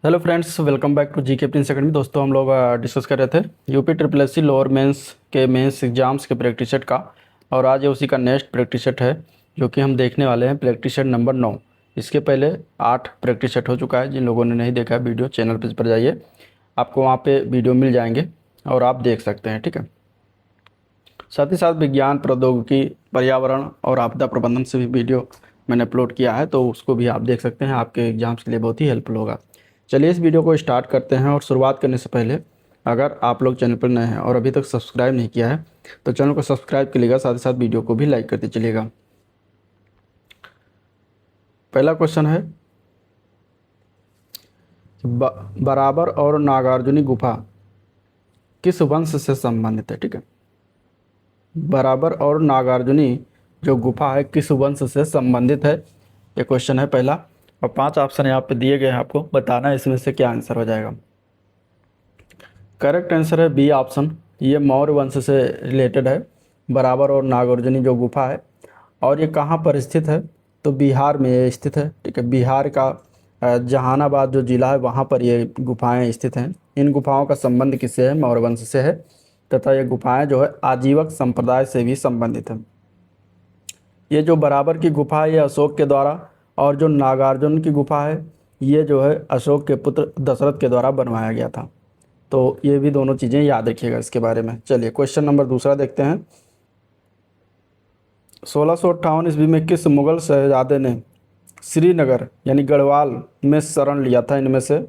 Hello friends, welcome back to G K prince academy. दोस्तों, हम लोग डिस्कस कर रहे थे UP triple S C lower mains के मेंस एग्जाम्स के प्रैक्टिस सेट का। और आज ये उसी का नेक्स्ट प्रैक्टिस सेट है जो कि हम देखने वाले हैं, प्रैक्टिस सेट नंबर 9। इसके पहले 8 प्रैक्टिस सेट हो चुका है। जिन लोगों ने नहीं देखा है वीडियो, चैनल पेज पर जाइए, आपको वहाँ पे वीडियो मिल जाएंगे और आप देख सकते हैं। ठीक है, साथ ही साथ विज्ञान, प्रौद्योगिकी, पर्यावरण और आपदा प्रबंधन से भी वीडियो मैंने अपलोड किया है, तो उसको भी आप देख सकते हैं। आपके एग्जाम्स के लिए बहुत ही हेल्पफुल होगा। चलिए इस वीडियो को स्टार्ट करते हैं। और शुरुआत करने से पहले, अगर आप लोग चैनल पर नए हैं और अभी तक सब्सक्राइब नहीं किया है तो चैनल को सब्सक्राइब करिएगा, साथ ही साथ वीडियो को भी लाइक करते चलिएगा। पहला क्वेश्चन है, बराबर और नागार्जुनी गुफा किस वंश से संबंधित है? ठीक है, बराबर और नागार्जुनी जो गुफा है किस वंश से संबंधित है, ये क्वेश्चन है पहला। और 5 ऑप्शन यहाँ पे दिए गए हैं, आपको बताना है इसमें से क्या आंसर हो जाएगा। करेक्ट आंसर है बी ऑप्शन, ये मौर्य वंश से रिलेटेड है। बराबर और नागार्जुनी जो गुफा है, और ये कहाँ पर स्थित है? तो बिहार में ये स्थित है। ठीक है, बिहार का जहानाबाद जो ज़िला है वहाँ पर ये गुफाएं स्थित हैं। इन गुफाओं का संबंध किससे है? मौर्य वंश से है, तथा ये गुफाएं जो है आजीवक संप्रदाय से भी संबंधित है। ये जो बराबर की गुफा है ये अशोक के द्वारा, और जो नागार्जुन की गुफा है ये जो है अशोक के पुत्र दशरथ के द्वारा बनवाया गया था। तो ये भी दोनों चीज़ें याद रखिएगा इसके बारे में। चलिए क्वेश्चन नंबर दूसरा देखते हैं। 1658 ईस्वी में किस मुगल शहजादे ने श्रीनगर यानी गढ़वाल में शरण लिया था? इनमें से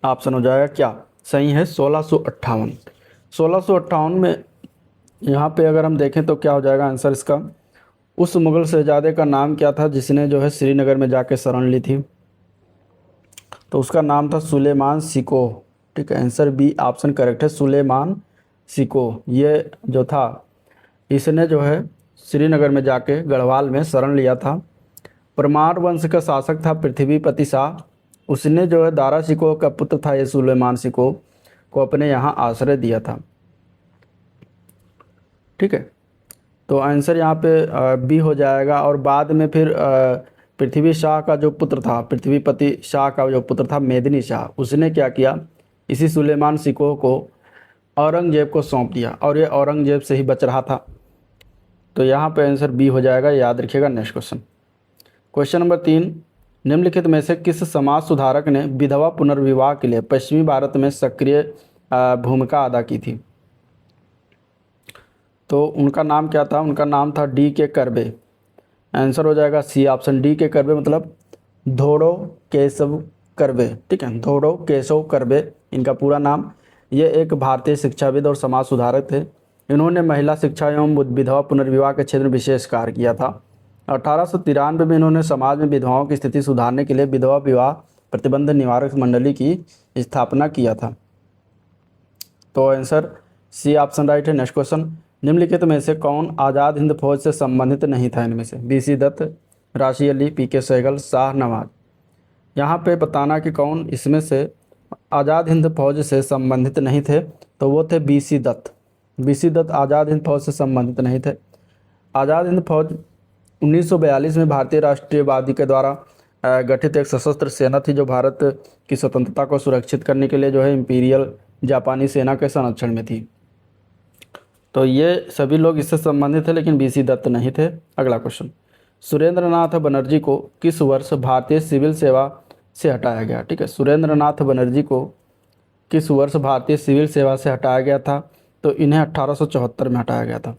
ऑप्शन हो जाएगा क्या सही है? 1658। 1658 में यहाँ पे अगर हम देखें तो क्या हो जाएगा आंसर इसका? उस मुगल शहजादे का नाम क्या था जिसने जो है श्रीनगर में जाके शरण ली थी? तो उसका नाम था सुलेमान सिको। ठीक है, आंसर बी ऑप्शन करेक्ट है, सुलेमान सिको। ये जो था, इसने जो है श्रीनगर में जाके गढ़वाल में शरण लिया था। परमार वंश का शासक था पृथ्वीपति शाह। उसने जो है दारा सिको का पुत्र था ये सुलेमान सिको को अपने यहाँ आश्रय दिया था। ठीक है, तो आंसर यहाँ पे बी हो जाएगा। और बाद में फिर पृथ्वी शाह का जो पुत्र था, पृथ्वीपति शाह का जो पुत्र था मेदिनी शाह, उसने क्या किया? इसी सुलेमान सिको को औरंगजेब को सौंप दिया, और ये औरंगजेब से ही बच रहा था। तो यहाँ पे आंसर बी हो जाएगा, याद रखिएगा। नेक्स्ट क्वेश्चन, क्वेश्चन नंबर 3, निम्नलिखित में से किस समाज सुधारक ने विधवा पुनर्विवाह के लिए पश्चिमी भारत में सक्रिय भूमिका अदा की थी? तो उनका नाम क्या था? उनका नाम था डी के करबे। आंसर हो जाएगा सी ऑप्शन, डी के करबे, मतलब धोड़ो केशव करबे। ठीक है, धोड़ो केशव करबे इनका पूरा नाम। ये एक भारतीय शिक्षाविद और समाज सुधारक थे। इन्होंने महिला शिक्षा एवं विधवा पुनर्विवाह के क्षेत्र में विशेष कार्य किया था। 1893 में इन्होंने समाज में विधवाओं की स्थिति सुधारने के लिए विधवा विवाह प्रतिबंध निवारक मंडली की स्थापना किया था। तो आंसर सी ऑप्शन राइट है। नेक्स्ट क्वेश्चन, निम्नलिखित में से कौन आज़ाद हिंद फौज से संबंधित नहीं था? इनमें से बीसी दत्त, राशि अली, पीके सहगल, शाह नवाज। यहाँ पे बताना कि कौन इसमें से आज़ाद हिंद फौज से संबंधित नहीं थे। तो वो थे बीसी दत्त। बीसी दत्त आज़ाद हिंद फौज से संबंधित नहीं थे। आज़ाद हिंद फौज 1942 में भारतीय राष्ट्रीयवादी के द्वारा गठित एक सशस्त्र सेना थी, जो भारत की स्वतंत्रता को सुरक्षित करने के लिए जो है इंपीरियल जापानी सेना के संरक्षण में थी। तो ये सभी लोग इससे संबंधित थे, लेकिन बीसी दत्त नहीं थे। अगला क्वेश्चन, सुरेंद्र नाथ बनर्जी को किस वर्ष भारतीय सिविल सेवा से हटाया गया? ठीक है, सुरेंद्र नाथ बनर्जी को किस वर्ष भारतीय सिविल सेवा से हटाया गया था? तो इन्हें 1874 में हटाया गया था।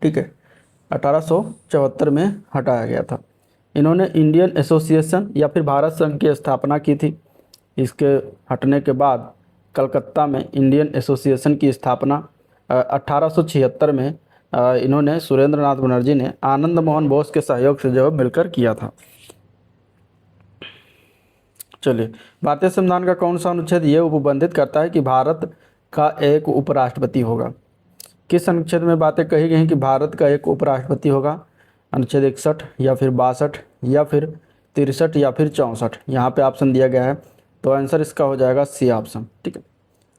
ठीक है, 1874 में हटाया गया था। इन्होंने इंडियन एसोसिएशन या फिर भारत संघ की स्थापना की थी। इसके हटने के बाद कलकत्ता में इंडियन एसोसिएशन की स्थापना 1876 में इन्होंने, सुरेंद्र नाथ बनर्जी ने आनंद मोहन बोस के सहयोग से जो है मिलकर किया था। चलिए, भारतीय संविधान का कौन सा अनुच्छेद ये उपबंधित करता है कि भारत का एक उपराष्ट्रपति होगा? किस अनुच्छेद में बातें कही गई हैं कि भारत का एक उपराष्ट्रपति होगा? अनुच्छेद 61 या फिर 62 या फिर 63 या फिर 64? यहाँ पे ऑप्शन दिया गया है, तो आंसर इसका हो जाएगा सी ऑप्शन। ठीक है,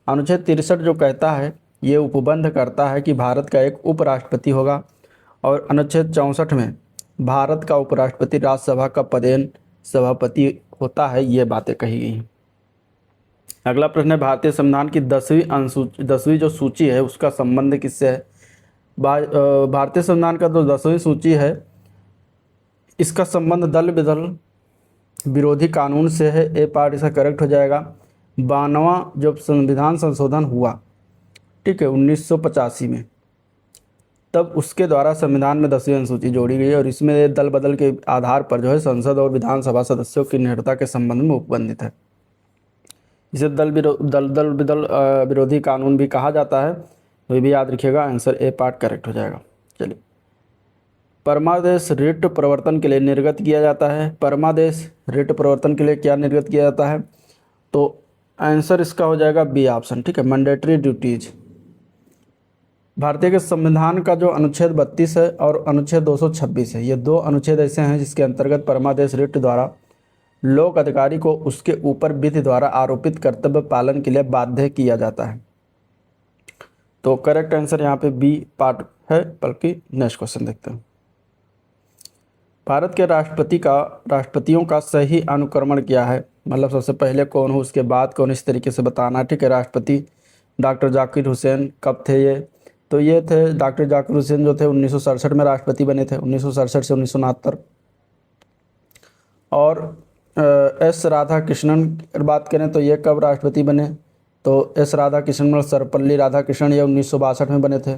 अनुच्छेद 63 जो कहता है ये उपबंध करता है कि भारत का एक उपराष्ट्रपति होगा, और अनुच्छेद 64 में भारत का उपराष्ट्रपति राज्यसभा का पदेन सभापति होता है, ये बातें कही गई हैं। अगला प्रश्न है, भारतीय संविधान की 10वीं जो सूची है उसका संबंध किससे है? भारतीय संविधान का जो 10वीं सूची है इसका संबंध दल बदल विरोधी कानून से है। ए पार्ट इसका करेक्ट हो जाएगा। 92वां जब संविधान संशोधन हुआ, ठीक है, 1985 में, तब उसके द्वारा संविधान में 10वीं अनुसूची जोड़ी गई है और इसमें दल बदल के आधार पर जो है संसद और विधानसभा सदस्यों की निरंतरता के संबंध में उपबंधित है। इसे दल बदल विरोधी कानून भी कहा जाता है, तो ये भी याद रखिएगा। आंसर ए पार्ट करेक्ट हो जाएगा। चलिए, परमादेश रिट प्रवर्तन के लिए निर्गत किया जाता है। परमादेश रिट प्रवर्तन के लिए क्या निर्गत किया जाता है? तो आंसर इसका हो जाएगा बी ऑप्शन, ठीक है, मैंडेटरी ड्यूटीज। भारतीय के संविधान का जो अनुच्छेद 32 है और अनुच्छेद 226 है, ये दो अनुच्छेद ऐसे हैं जिसके अंतर्गत परमादेश रिट द्वारा लोक अधिकारी को उसके ऊपर विधि द्वारा आरोपित कर्तव्य पालन के लिए बाध्य किया जाता है। तो करेक्ट आंसर यहाँ पे बी पार्ट है। बल्कि नेक्स्ट क्वेश्चन देखते हैं। भारत के राष्ट्रपतियों का सही अनुक्रमण क्या है? मतलब सबसे पहले कौन हो, उसके बाद कौन, इस तरीके से बताना, ठीक है। राष्ट्रपति डॉक्टर जाकिर हुसैन कब थे ये? तो ये थे डॉक्टर जाकिर हुसैन जो थे 1967 में राष्ट्रपति बने थे, 1967 से 1969। और एस राधाकृष्णन की बात करें तो ये कब राष्ट्रपति बने? तो एस राधाकृष्णन मतलब सर्वपल्ली राधाकृष्णन, ये 1962 में बने थे।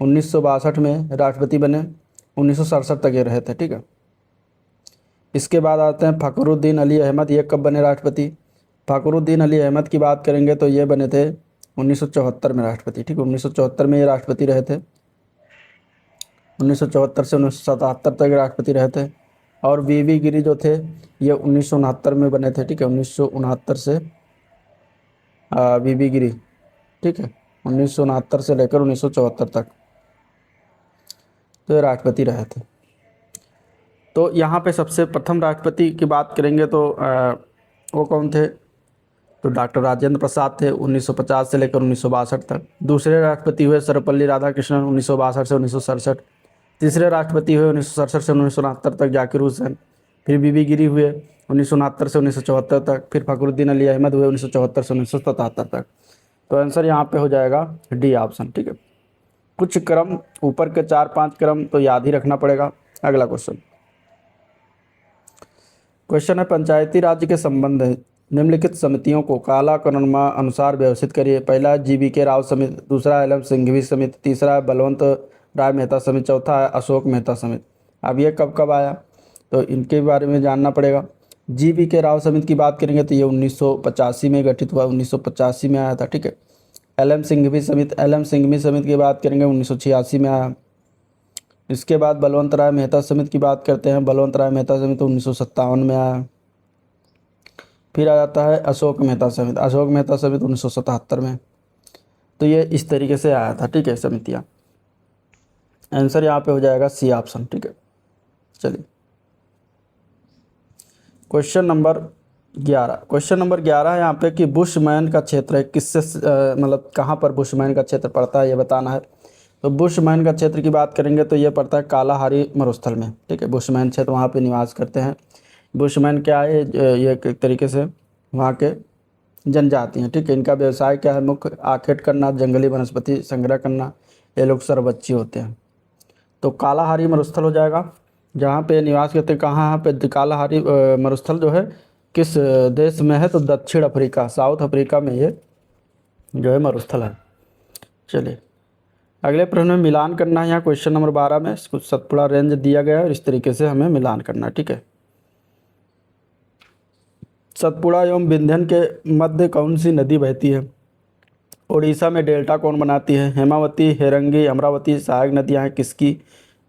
1962 में राष्ट्रपति बने, 1967 तक ये रहे थे, ठीक है। इसके बाद आते हैं फ़खरुद्दीन अली अहमद, ये कब बने राष्ट्रपति? फ़खरुद्दीन अली अहमद की बात करेंगे तो ये बने थे 1974 में राष्ट्रपति, ठीक है। 1974 में ये राष्ट्रपति रहे थे, 1974 से 1977 तक राष्ट्रपति रहे थे। और वीवी गिरी जो थे ये 1969 में बने थे, ठीक है, 1969 से वीवी गिरी, ठीक है, 1969 से लेकर 1974 तक तो ये राष्ट्रपति रहे थे। तो यहाँ पे सबसे प्रथम राष्ट्रपति की बात करेंगे तो वो कौन थे? तो डॉक्टर राजेंद्र प्रसाद थे, 1950 से लेकर 1962 तक। दूसरे राष्ट्रपति हुए सर्वपल्ली राधाकृष्णन, 1962 से 1967। तीसरे राष्ट्रपति हुए 1967 से 1969 तक जाकिर हुसैन। फिर बीबी गिरी हुए 1969 से 1974 तक। फिर फ़खरुद्दीन अली अहमद हुए 1974 से 1977 तक। तो आंसर यहाँ पे हो जाएगा डी ऑप्शन, ठीक है। कुछ क्रम, ऊपर के 4-5 क्रम तो याद ही रखना पड़ेगा। अगला क्वेश्चन है, पंचायती राज के संबंध है निम्नलिखित समितियों को काला कानून अनुसार व्यवस्थित करिए। पहला है GV राव समिति, दूसरा है LM सिंघवी समिति, तीसरा है बलवंत राय मेहता समिति, चौथा है अशोक मेहता समिति। अब ये कब कब आया तो इनके बारे में जानना पड़ेगा। GV राव समिति की बात करेंगे तो ये 1985 में गठित हुआ, 1985 में आया था, ठीक है। LM सिंघवी समिति की बात करेंगे 1986 में आया। इसके बाद बलवंत राय मेहता समिति की बात करते हैं, बलवंत राय मेहता समिति 1957 में आया। फिर आ जाता है अशोक मेहता समिति 1977 में। तो ये इस तरीके से आया था, ठीक है, समितियाँ। आंसर यहाँ पे हो जाएगा सी ऑप्शन, ठीक है। चलिए, क्वेश्चन नंबर 11 है यहाँ पे कि बुशमैन का क्षेत्र है किससे मतलब कहाँ पर बुशमैन का क्षेत्र पड़ता है ये बताना है। तो बुशमैन का क्षेत्र की बात करेंगे तो ये पड़ता है कालाहारी मरुस्थल में, ठीक है। बुशमैन क्षेत्र वहाँ पे निवास करते हैं। बुशमैन क्या है? ये एक तरीके से वहाँ के जनजाति हैं, ठीक है। इनका व्यवसाय क्या है? मुख्य आखेट करना, जंगली वनस्पति संग्रह करना, ये लोग सर्वभक्षी होते हैं। तो कालाहारी मरुस्थल हो जाएगा जहाँ पे निवास करते हैं। कहाँ पे कालाहारी मरुस्थल जो है किस देश में है? तो दक्षिण अफ्रीका, साउथ अफ्रीका में ये जो है मरुस्थल है। चलिए, अगले प्रश्न में मिलान करना है। यहाँ क्वेश्चन नंबर 12 में कुछ सतपुड़ा रेंज दिया गया है और इस तरीके से हमें मिलान करना है, ठीक है। सतपुड़ा एवं विंध्यन के मध्य कौन सी नदी बहती है? उड़ीसा में डेल्टा कौन बनाती है? हेमावती, हेरंगी, अमरावती सहायक नदियाँ हैं। किसकी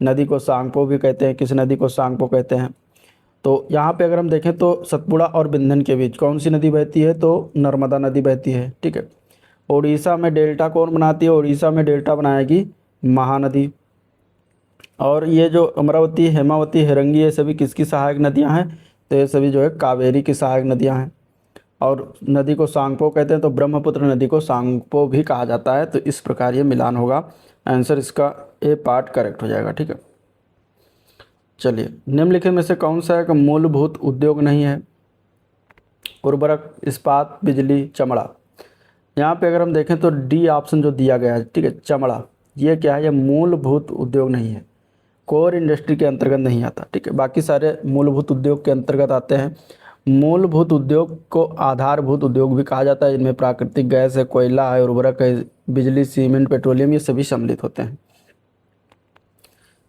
नदी को सांगपो भी कहते हैं? किस नदी को सांगपो कहते हैं? तो यहाँ पे अगर हम देखें तो सतपुड़ा और विंध्यन के बीच कौन सी नदी बहती है? तो नर्मदा नदी बहती है, ठीक है। उड़ीसा में डेल्टा कौन बनाती है? उड़ीसा में डेल्टा बनाएगी महानदी। और ये जो अमरावती, हेमावती, हिरंगी ये सभी किसकी सहायक नदियाँ हैं? तो ये सभी जो है कावेरी की सहायक नदियाँ हैं। और नदी को सांगपो कहते हैं, तो ब्रह्मपुत्र नदी को सांगपो भी कहा जाता है। तो इस प्रकार ये मिलान होगा। आंसर इसका ए पार्ट करेक्ट हो जाएगा, ठीक है। चलिए, निम्नलिखित में से कौन सा एक मूलभूत उद्योग नहीं है? उर्वरक, इस्पात, बिजली, चमड़ा। यहाँ पे अगर हम देखें तो डी ऑप्शन जो दिया गया है, ठीक है, चमड़ा, ये क्या है, ये मूलभूत उद्योग नहीं है, कोर इंडस्ट्री के अंतर्गत नहीं आता, ठीक है। बाकी सारे मूलभूत उद्योग के अंतर्गत आते हैं। मूलभूत उद्योग को आधारभूत उद्योग भी कहा जाता है। इनमें प्राकृतिक गैस है, कोयला है, उर्वरक है, बिजली, सीमेंट, पेट्रोलियम, ये सभी सम्मिलित होते हैं।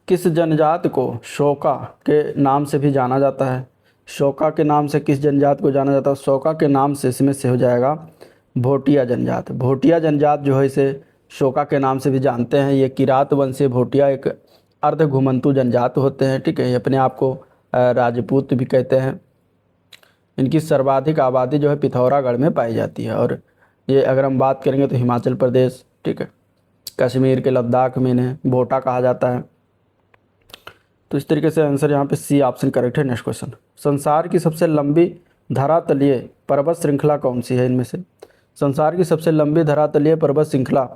किस जनजाति को शोका के नाम से भी जाना जाता है? शोका के नाम से किस जनजाति को जाना जाता है? शोका के नाम से इसमें से हो जाएगा भोटिया जनजात। भोटिया जनजात जो है इसे शोका के नाम से भी जानते हैं। ये किरात वंशीय भोटिया एक अर्ध घुमंतु जनजात होते हैं, ठीक है। ये अपने आप को राजपूत भी कहते हैं। इनकी सर्वाधिक आबादी जो है पिथौरागढ़ में पाई जाती है। और ये अगर हम बात करेंगे तो हिमाचल प्रदेश, ठीक है, कश्मीर के लद्दाख में इन्हें भोटा कहा जाता है। तो इस तरीके से आंसर यहाँ पे सी ऑप्शन करेक्ट है। नेक्स्ट क्वेश्चन, संसार की सबसे लंबी धरातलीय पर्वत श्रृंखला कौन सी है इनमें से? संसार की सबसे लंबी धरातलीय पर्वत श्रृंखला,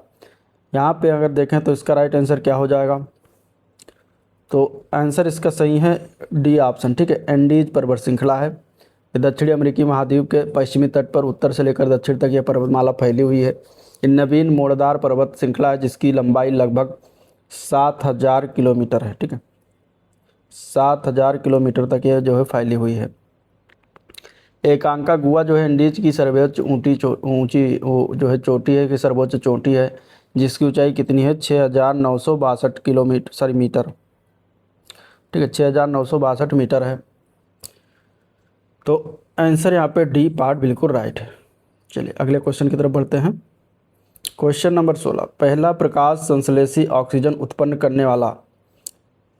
यहाँ पे अगर देखें तो इसका राइट आंसर क्या हो जाएगा? तो आंसर इसका सही है डी ऑप्शन, ठीक है, एंडीज पर्वत श्रृंखला है। ये दक्षिणी अमेरिकी महाद्वीप के पश्चिमी तट पर उत्तर से लेकर दक्षिण तक यह पर्वतमाला फैली हुई है। ये नवीन मोड़दार पर्वत श्रृंखला है जिसकी लंबाई लगभग 7000 किलोमीटर है, ठीक है, 7000 किलोमीटर तक यह जो है फैली हुई है। एकांका गुआ जो है इंडीज की सर्वोच्च ऊंची जो है चोटी है कि सर्वोच्च चोटी है, जिसकी ऊंचाई कितनी है? 6962 किलोमीटर, सॉरी मीटर, ठीक है, 6962 मीटर है। तो आंसर यहाँ पे डी पार्ट बिल्कुल राइट है। चलिए अगले क्वेश्चन की तरफ बढ़ते हैं। क्वेश्चन नंबर 16, पहला प्रकाश संश्लेषी ऑक्सीजन उत्पन्न करने वाला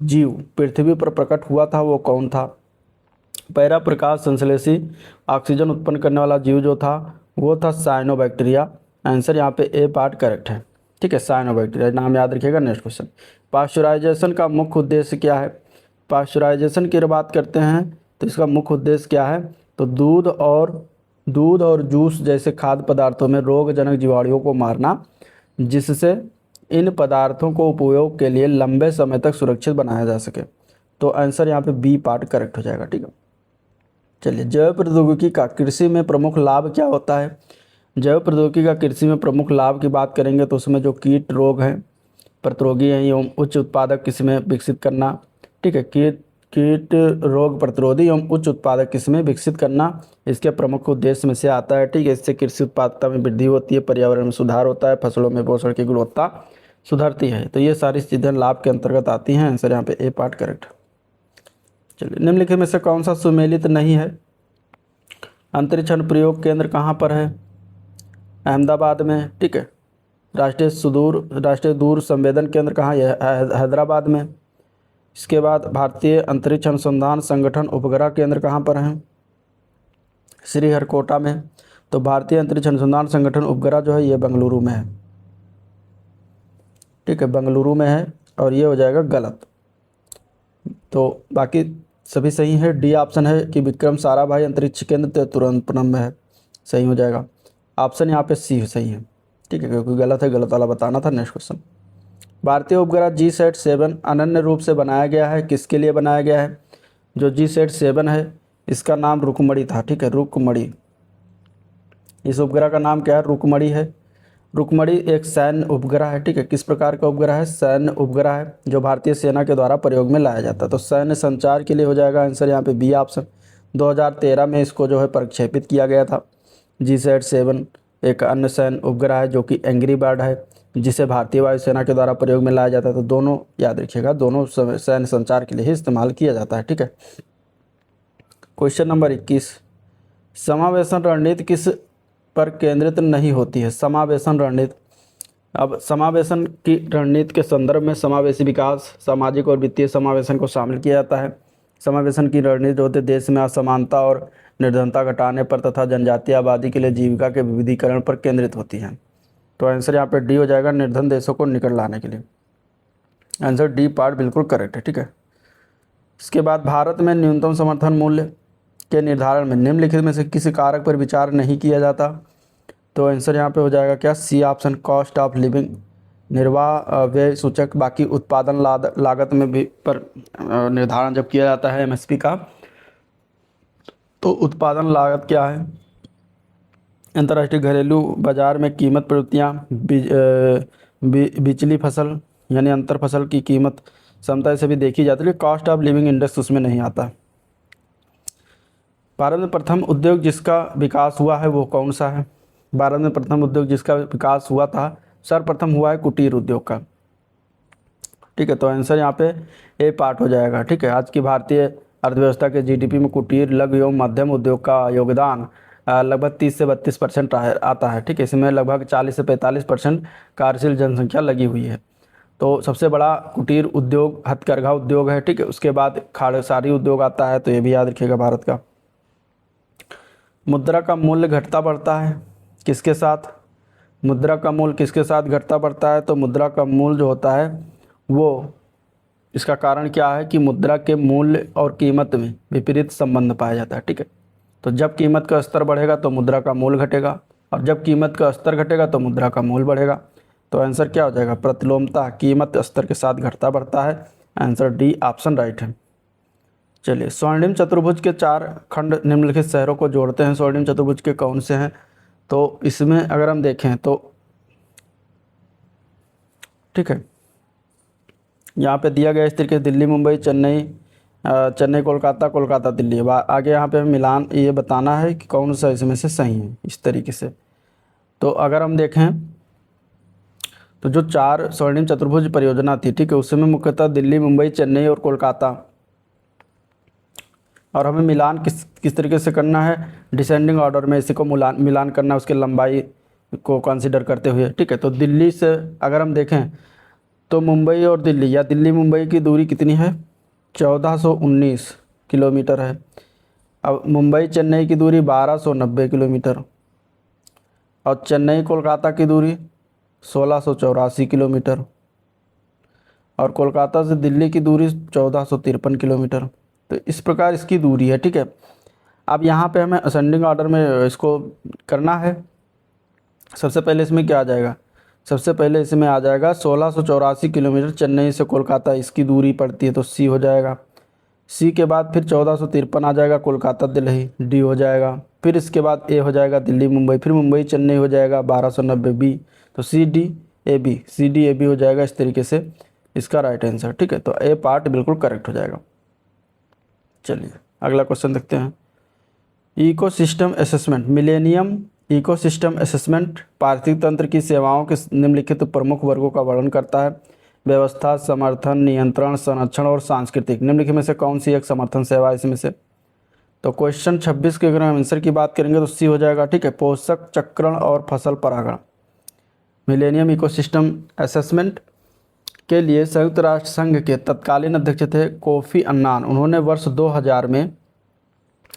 जीव पृथ्वी पर प्रकट हुआ था, वो कौन था? पहला प्रकाश संश्लेषी ऑक्सीजन उत्पन्न करने वाला जीव जो था वो था साइनोबैक्टीरिया। आंसर यहाँ पे ए पार्ट करेक्ट है, ठीक है, साइनोबैक्टीरिया, नाम याद रखिएगा। नेक्स्ट क्वेश्चन, पाश्चराइजेशन का मुख्य उद्देश्य क्या है? पाश्चराइजेशन की बात करते हैं तो इसका मुख्य उद्देश्य क्या है? तो दूध और जूस जैसे खाद्य पदार्थों में रोगजनक जीवाणुओं को मारना, जिससे इन पदार्थों को उपयोग के लिए लंबे समय तक सुरक्षित बनाया जा सके। तो आंसर यहाँ पे बी पार्ट करेक्ट हो जाएगा, ठीक है। चलिए, जैव प्रौद्योगिकी का कृषि में प्रमुख लाभ क्या होता है? जैव प्रौद्योगिकी का कृषि में प्रमुख लाभ की बात करेंगे तो उसमें जो कीट रोग हैं, प्रतिरोधी हैं एवं उच्च उत्पादक किस्में विकसित करना, ठीक है, कीट रोग प्रतिरोधी एवं उच्च उत्पादक किस्में विकसित करना इसके प्रमुख उद्देश्य में से आता है, ठीक है। इससे कृषि उत्पादकता में वृद्धि होती है, पर्यावरण में सुधार होता है, फसलों में पोषण की गुणवत्ता सुधरती है। तो ये सारी चीज़ें लाभ के अंतर्गत आती हैं। आंसर यहाँ पे ए पार्ट करेक्ट। चलिए, निम्नलिखित में से कौन सा सुमेलित नहीं है? अंतरिक्ष अनुप्रयोग केंद्र कहाँ पर है? अहमदाबाद में, ठीक है। राष्ट्रीय दूर संवेदन केंद्र कहाँ है? हैदराबाद में। इसके बाद भारतीय अंतरिक्ष अनुसंधान संगठन उपग्रह केंद्र कहाँ पर है? श्रीहरिकोटा में। तो भारतीय अंतरिक्ष अनुसंधान संगठन उपग्रह जो है ये बेंगलुरु में है, ठीक है, बेंगलुरु में है। और ये हो जाएगा गलत। तो बाकी सभी सही है। डी ऑप्शन है कि विक्रम साराभाई अंतरिक्ष केंद्र तिरुवनंतपुरम में है, सही हो जाएगा। ऑप्शन यहाँ पे सी सही है, ठीक है, क्योंकि गलत है, गलत वाला बताना था। नेक्स्ट क्वेश्चन, भारतीय उपग्रह GSAT-7 अनन्य रूप से बनाया गया है, किसके लिए बनाया गया है? जो GSAT-7 है इसका नाम रुक्मणी था, ठीक है, रुक्मणी। इस उपग्रह का नाम क्या है? रुक्मणी है। रुक्मणी एक सैन्य उपग्रह है, ठीक है। किस प्रकार का उपग्रह है? सैन्य उपग्रह है जो भारतीय सेना के द्वारा प्रयोग में लाया जाता है। तो सैन्य संचार के लिए हो जाएगा आंसर यहाँ पे बी ऑप्शन। 2013 में इसको जो है प्रक्षेपित किया गया था। GSAT-7 एक अन्य सैन्य उपग्रह है जो कि एंग्री बर्ड है, जिसे भारतीय वायुसेना के द्वारा प्रयोग में लाया जाता है। तो दोनों याद रखिएगा, दोनों सैन्य संचार के लिए ही इस्तेमाल किया जाता है, ठीक है। क्वेश्चन नंबर 21, समावेशन रणनीति किस पर केंद्रित नहीं होती है? समावेशन रणनीति, अब समावेशन की रणनीति के संदर्भ में समावेशी विकास, सामाजिक और वित्तीय समावेशन को शामिल किया जाता है। समावेशन की रणनीति जो होती है देश में असमानता और निर्धनता घटाने पर तथा जनजातीय आबादी के लिए जीविका के विविधीकरण पर केंद्रित होती है। तो आंसर यहाँ पे डी हो जाएगा, निर्धन देशों को निकट लाने के लिए। आंसर डी पार्ट बिल्कुल करेक्ट है, ठीक है। इसके बाद भारत में न्यूनतम समर्थन मूल्य के निर्धारण में निम्नलिखित में से किसी कारक पर विचार नहीं किया जाता? तो आंसर यहाँ पे हो जाएगा क्या? C option, cost of living, निर्वाह व्यय सूचक। बाकी उत्पादन लागत में भी पर निर्धारण जब किया जाता है MSP का, तो उत्पादन लागत क्या है? अंतर्राष्ट्रीय घरेलू बाजार में कीमत प्रवृत्तियाँ, बिचली फसल यानी अंतर फसल की कीमत समता से भी देखी जाती है, कॉस्ट ऑफ लिविंग इंडेक्स उसमें नहीं आता। भारत में प्रथम उद्योग जिसका विकास हुआ है वो कौन सा है? भारत में प्रथम उद्योग जिसका विकास हुआ था, सर्वप्रथम हुआ है कुटीर उद्योग का। ठीक है, तो आंसर यहाँ पे ए पार्ट हो जाएगा। ठीक है, आज की भारतीय अर्थव्यवस्था के जीडीपी में कुटीर, लघु एवं मध्यम उद्योग का योगदान लगभग 30 से 32% आता है। ठीक है, इसमें लगभग 40 से 45% कार्यशील जनसंख्या लगी हुई है। तो सबसे बड़ा कुटीर उद्योग हथकरघा उद्योग है। ठीक है, उसके बाद खाड़सारी उद्योग आता है, तो ये भी याद रखिएगा भारत का। मुद्रा का मूल्य घटता बढ़ता है किसके साथ? मुद्रा का मूल्य किसके साथ घटता बढ़ता है? तो मुद्रा का मूल्य जो होता है वो, इसका कारण क्या है कि मुद्रा के मूल्य और कीमत में विपरीत संबंध पाया जाता है। ठीक है, तो जब कीमत का स्तर बढ़ेगा तो मुद्रा का मूल्य घटेगा, और जब कीमत का स्तर घटेगा तो मुद्रा का मूल्य बढ़ेगा। तो आंसर क्या हो जाएगा? प्रतिलोमता कीमत स्तर के साथ घटता बढ़ता है। आंसर डी ऑप्शन राइट है। चलिए, स्वर्णिम चतुर्भुज के 4 खंड निम्नलिखित शहरों को जोड़ते हैं। स्वर्णिम चतुर्भुज के कौन से हैं? तो इसमें अगर हम देखें तो ठीक है, यहाँ पे दिया गया इस तरीके से दिल्ली मुंबई चेन्नई कोलकाता, कोलकाता दिल्ली। अब आगे यहाँ पे मिलान ये बताना है कि कौन सा इसमें से सही है, इस तरीके से। तो अगर हम देखें तो जो 4 स्वर्णिम चतुर्भुज परियोजना थी, ठीक है, उसमें मुख्यतः दिल्ली मुंबई चेन्नई और कोलकाता, और हमें मिलान किस तरीके से करना है? डिसेंडिंग ऑर्डर में इसी को मिलान करना है, उसकी लंबाई को कंसिडर करते हुए। ठीक है, तो दिल्ली से अगर हम देखें तो मुंबई और दिल्ली या दिल्ली मुंबई की दूरी कितनी है? 1419 किलोमीटर है। अब मुंबई चेन्नई की दूरी 1290 किलोमीटर, और चेन्नई कोलकाता की दूरी 1684 किलोमीटर, और कोलकाता से दिल्ली की दूरी 1453 किलोमीटर। तो इस प्रकार इसकी दूरी है। ठीक है, अब यहाँ पे हमें असेंडिंग ऑर्डर में इसको करना है। सबसे पहले इसमें क्या आ जाएगा? सबसे पहले इसमें आ जाएगा 1684 किलोमीटर चेन्नई से कोलकाता, इसकी दूरी पड़ती है, तो सी हो जाएगा। सी के बाद फिर 1453 आ जाएगा कोलकाता दिल्ली, डी हो जाएगा। फिर इसके बाद ए हो जाएगा दिल्ली मुंबई, फिर मुंबई चेन्नई हो जाएगा 1290 बी, तो C D A B, C D A B हो जाएगा। इस तरीके से इसका राइट आंसर। ठीक है, तो ए पार्ट बिल्कुल करेक्ट हो जाएगा। चलिए अगला क्वेश्चन देखते हैं। Ecosystem assessment, millennium ecosystem assessment पारिस्थितिक तंत्र की सेवाओं के निम्नलिखित प्रमुख वर्गों का वर्णन करता है। व्यवस्था, समर्थन, नियंत्रण, संरक्षण और सांस्कृतिक। निम्नलिखित में से कौन सी एक समर्थन सेवा है इसमें से? तो क्वेश्चन 26 के अगर हम आंसर की बात करेंगे तो सी हो जाएगा। ठीक है, पोषक चक्रण और फसल परागण। मिलेनियम इकोसिस्टम असेसमेंट के लिए संयुक्त राष्ट्र संघ के तत्कालीन अध्यक्ष थे कोफी अन्नान। उन्होंने वर्ष 2000 में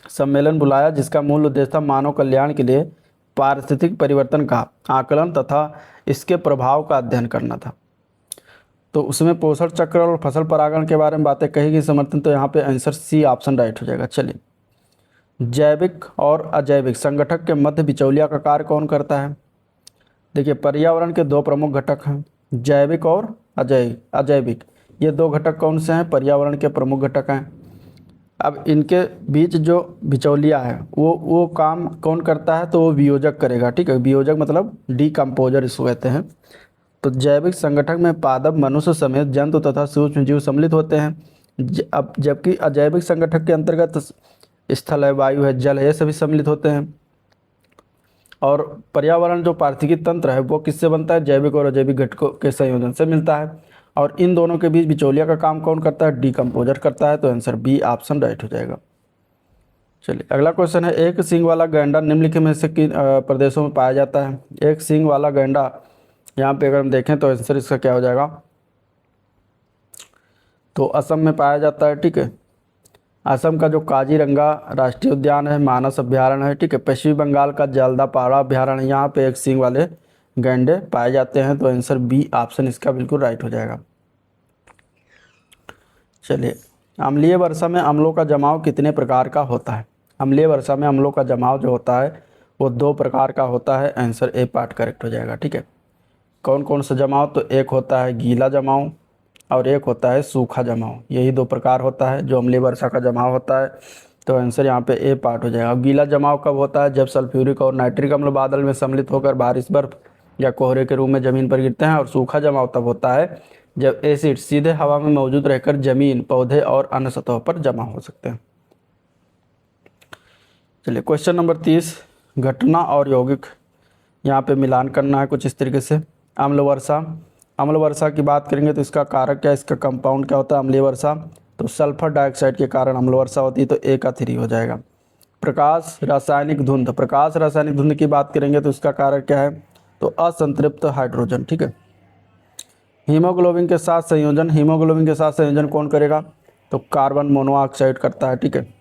सम्मेलन बुलाया जिसका मूल उद्देश्य था मानव कल्याण के लिए पारिस्थितिक परिवर्तन का आकलन तथा इसके प्रभाव का अध्ययन करना था। तो उसमें पोषण चक्र और फसल परागण के बारे में बातें कही गई समर्थन, तो यहाँ पे आंसर सी ऑप्शन राइट हो जाएगा। चलिए, जैविक और अजैविक संगठक के मध्य बिचौलिया का कार्य कौन करता है? देखिए, पर्यावरण के 2 प्रमुख घटक हैं, जैविक और अजैविक। ये 2 घटक कौन से हैं? पर्यावरण के प्रमुख घटक हैं। अब इनके बीच जो बिचौलिया है वो काम कौन करता है? तो वो वियोजक करेगा। ठीक है, वियोजक मतलब डीकम्पोजर इसको कहते हैं। तो जैविक संगठन में पादप, मनुष्य समेत जंतु तथा सूक्ष्म जीव सम्मिलित होते हैं। अब जबकि अजैविक संगठन के अंतर्गत स्थल है, वायु है, जल है, ये सभी सम्मिलित होते हैं। और पर्यावरण जो पारिस्थितिकी तंत्र है वो किससे बनता है? जैविक और अजैविक घटकों के संयोजन से मिलता है। और इन दोनों के बीच बिचौलिया का काम कौन करता है? डीकम्पोजर करता है। तो आंसर बी ऑप्शन राइट हो जाएगा। चलिए अगला क्वेश्चन है, एक सींग वाला गैंडा निम्नलिखित में से किन प्रदेशों में पाया जाता है? एक सींग वाला गैंडा, यहाँ पे अगर हम देखें तो आंसर इसका क्या हो जाएगा? तो असम में पाया जाता है। ठीक है, असम का जो काजीरंगा राष्ट्रीय उद्यान है, मानस अभ्यारण्य है। ठीक है, पश्चिमी बंगाल का जलदापाड़ा अभ्यारण्य, यहाँ पे एक सींग वाले गैंडे पाए जाते हैं। तो आंसर बी ऑप्शन इसका बिल्कुल राइट हो जाएगा। चलिए, अम्लीय वर्षा में अम्लों का जमाव कितने प्रकार का होता है? अम्लीय वर्षा में अम्लों का जमाव जो होता है वो 2 प्रकार का होता है। आंसर ए पार्ट करेक्ट हो जाएगा। ठीक है, कौन कौन सा जमाव? तो एक होता है गीला जमाव और एक होता है सूखा जमाव। यही 2 प्रकार होता है जो अम्लीय वर्षा का जमाव होता है। तो आंसर यहाँ पे ए पार्ट हो जाएगा। अब गीला जमाव कब होता है? जब सल्फ्यूरिक और नाइट्रिक अम्ल बादल में सम्मिलित होकर बारिश, बर्फ या कोहरे के रूप में ज़मीन पर गिरते हैं। और सूखा जमाव तब होता है जब एसिड सीधे हवा में मौजूद रहकर ज़मीन, पौधे और अन्य सतहों पर जमा हो सकते हैं। चलिए क्वेश्चन नंबर 30, घटना और यौगिक यहाँ पे मिलान करना है कुछ इस तरीके से। अम्ल वर्षा, अम्ल वर्षा की बात करेंगे तो इसका कारक क्या है, इसका कंपाउंड क्या होता है? अम्लीय वर्षा। तो सल्फर डाइऑक्साइड के कारण अम्ल वर्षा होती है, तो ए का 3 हो जाएगा। प्रकाश रासायनिक धुंध, प्रकाश रासायनिक धुंध की बात करेंगे तो इसका कारक क्या है? तो असंतृप्त हाइड्रोजन। ठीक है। हीमोग्लोबिन के साथ संयोजन, हीमोग्लोबिन के साथ संयोजन कौन करेगा? तो कार्बन मोनोऑक्साइड करता है। ठीक है।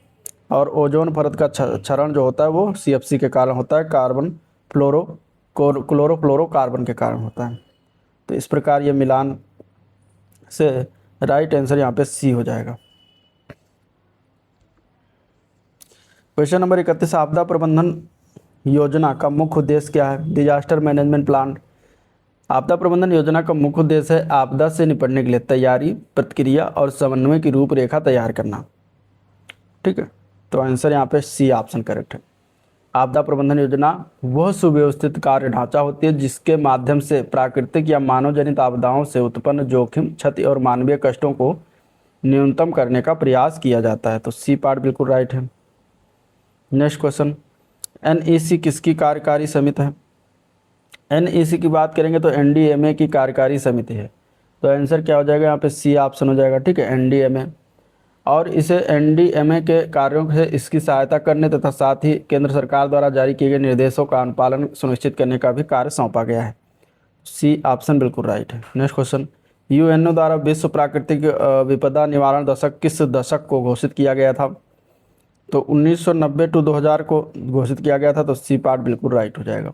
और ओजोन परत का क्षरण जो होता है वो CFC के कारण होता है, कार्बन क्लोरोफ्लोरोकार्बन के कारण होता है। तो इस प्रकार ये मिलान से राइट आंसर यहाँ पे सी हो जाएगा। क्वेश्चन नंबर 31, आपदा प्रबंधन योजना का मुख्य उद्देश्य क्या है? Disaster management plan. आपदा प्रबंधन योजना का मुख्य उद्देश्य है आपदा से निपटने के लिए तैयारी, प्रतिक्रिया और समन्वय की रूपरेखा तैयार करना। ठीक है। तो आंसर यहाँ पे सी ऑप्शन करेक्ट है। आपदा प्रबंधन योजना वह सुव्यवस्थित कार्य ढांचा होती है जिसके माध्यम से प्राकृतिक या मानव जनित आपदाओं से उत्पन्न जोखिम, क्षति और मानवीय कष्टों को न्यूनतम करने का प्रयास किया जाता है। तो सी पार्ट बिल्कुल राइट है। नेक्स्ट क्वेश्चन, NEC किसकी कार्यकारी समिति है? NEC की बात करेंगे तो NDMA की कार्यकारी समिति है। तो आंसर क्या हो जाएगा? यहाँ पे सी ऑप्शन हो जाएगा। ठीक है, NDMA। और इसे NDMA के कार्यों से इसकी सहायता करने तथा साथ ही केंद्र सरकार द्वारा जारी किए गए निर्देशों का अनुपालन सुनिश्चित करने का भी कार्य सौंपा गया है। सी ऑप्शन बिल्कुल राइट है। नेक्स्ट क्वेश्चन, UNO द्वारा विश्व प्राकृतिक विपदा निवारण दशक किस दशक को घोषित किया गया था? तो 1990 टू 2000 को घोषित किया गया था। तो सी पार्ट बिल्कुल राइट हो जाएगा।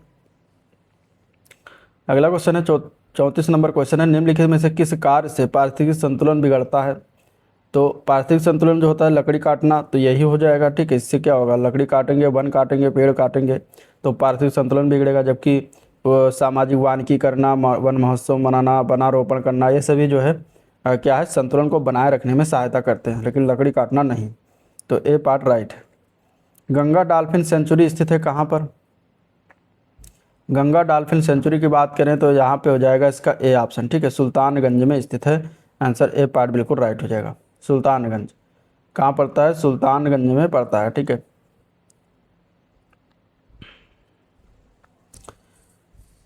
अगला क्वेश्चन है 34 नंबर क्वेश्चन है, निम्नलिखित में से किस कार्य से पारिस्थितिक संतुलन बिगड़ता है? तो पारिस्थितिक संतुलन जो होता है लकड़ी काटना, तो यही हो जाएगा। ठीक है, इससे क्या होगा? लकड़ी काटेंगे, वन काटेंगे, पेड़ काटेंगे तो पारिस्थितिक संतुलन बिगड़ेगा। जबकि सामाजिक वानिकी करना, वन महोत्सव मनाना, वनारोपण करना, ये सभी जो है क्या है, संतुलन को बनाए रखने में सहायता करते हैं, लेकिन लकड़ी काटना नहीं। तो ए पार्ट राइट है। गंगा डॉल्फिन सेंचुरी स्थित है कहाँ पर? गंगा डॉल्फिन सेंचुरी की बात करें तो यहाँ पे हो जाएगा इसका ए ऑप्शन। ठीक है, सुल्तानगंज में स्थित है। आंसर ए पार्ट बिल्कुल राइट हो जाएगा। सुल्तानगंज कहाँ पड़ता है? सुल्तानगंज में पड़ता है। ठीक है।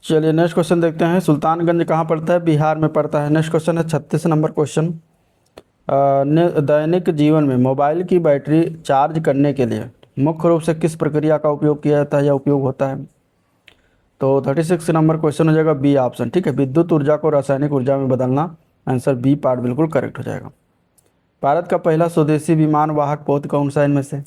चलिए नेक्स्ट क्वेश्चन देखते हैं, सुल्तानगंज कहाँ पड़ता है? बिहार में पड़ता है। नेक्स्ट क्वेश्चन है 36 नंबर क्वेश्चन, दैनिक जीवन में मोबाइल की बैटरी चार्ज करने के लिए मुख्य रूप से किस प्रक्रिया का उपयोग किया जाता है या उपयोग होता है? तो 36 नंबर क्वेश्चन हो जाएगा बी ऑप्शन। ठीक है, विद्युत ऊर्जा को रासायनिक ऊर्जा में बदलना। आंसर बी पार्ट बिल्कुल करेक्ट हो जाएगा। भारत का पहला स्वदेशी विमान वाहक पोत कौन सा इनमें से?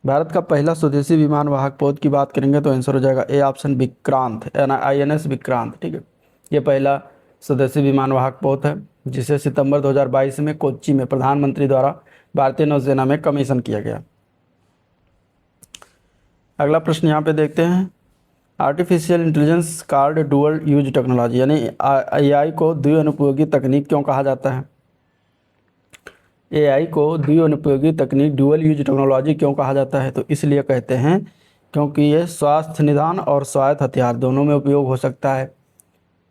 भारत का पहला स्वदेशी विमान वाहक पोत की बात करेंगे तो आंसर हो जाएगा A option, Vikrant, INS Vikrant. ठीक है, ये पहला स्वदेशी विमान वाहक पोत है जिसे सितंबर 2022 में कोच्चि में प्रधानमंत्री द्वारा भारतीय नौसेना में कमीशन किया गया। अगला प्रश्न यहाँ पे देखते हैं, artificial intelligence card dual use technology यानी AI को द्विअनुपयोगी तकनीक क्यों कहा जाता है? AI को द्विअनुपयोगी तकनीक डुअल यूज टेक्नोलॉजी क्यों कहा जाता है? तो इसलिए कहते हैं क्योंकि ये स्वास्थ्य निदान और स्वायत्त हथियार दोनों में उपयोग हो सकता है।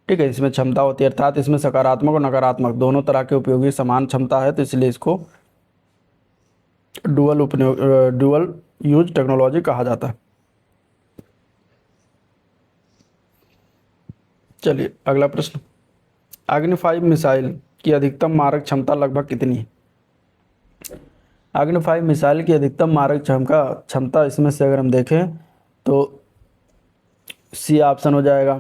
ठीक है, इसमें क्षमता होती है, अर्थात इसमें सकारात्मक और नकारात्मक दोनों तरह के उपयोगी समान क्षमता है, तो इसलिए इसको डुअल यूज टेक्नोलॉजी कहा जाता है। चलिए अगला प्रश्न, अग्नि 5 मिसाइल की अधिकतम मारक क्षमता लगभग कितनी है? अग्नि 5 मिसाइल की अधिकतम मारक क्षमता इसमें से अगर हम देखें तो सी ऑप्शन हो जाएगा।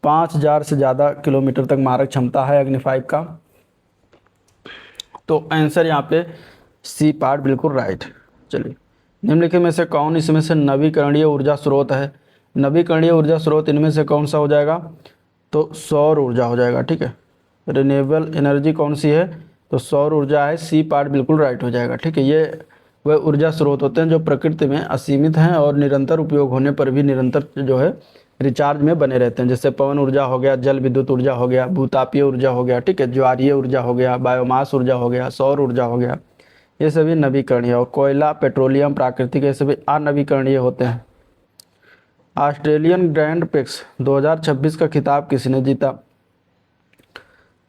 5000 से ज़्यादा किलोमीटर तक मारक क्षमता है अग्नि 5 का। तो आंसर यहाँ पे सी पार्ट बिल्कुल राइट। चलिए, निम्नलिखित में से कौन इसमें से नवीकरणीय ऊर्जा स्रोत है? नवीकरणीय ऊर्जा स्रोत इनमें से कौन सा हो जाएगा? तो सौर ऊर्जा हो जाएगा। ठीक है, रिन्यूएबल एनर्जी कौन सी है? तो सौर ऊर्जा है। सी पार्ट बिल्कुल राइट हो जाएगा। ठीक है, ये वह ऊर्जा स्रोत होते हैं जो प्रकृति में असीमित हैं और निरंतर उपयोग होने पर भी निरंतर जो है रिचार्ज में बने रहते हैं, जैसे पवन ऊर्जा हो गया, जल विद्युत ऊर्जा हो गया, भूतापीय ऊर्जा हो गया। ठीक है, ज्वारीय ऊर्जा हो गया, बायोमास ऊर्जा हो गया, सौर ऊर्जा हो गया, ये सभी नवीकरणीय, और कोयला, पेट्रोलियम, प्राकृतिक, ये सभी अनवीकरणीय होते हैं। ऑस्ट्रेलियन ग्रैंड प्रिक्स 2026 का खिताब किसने जीता?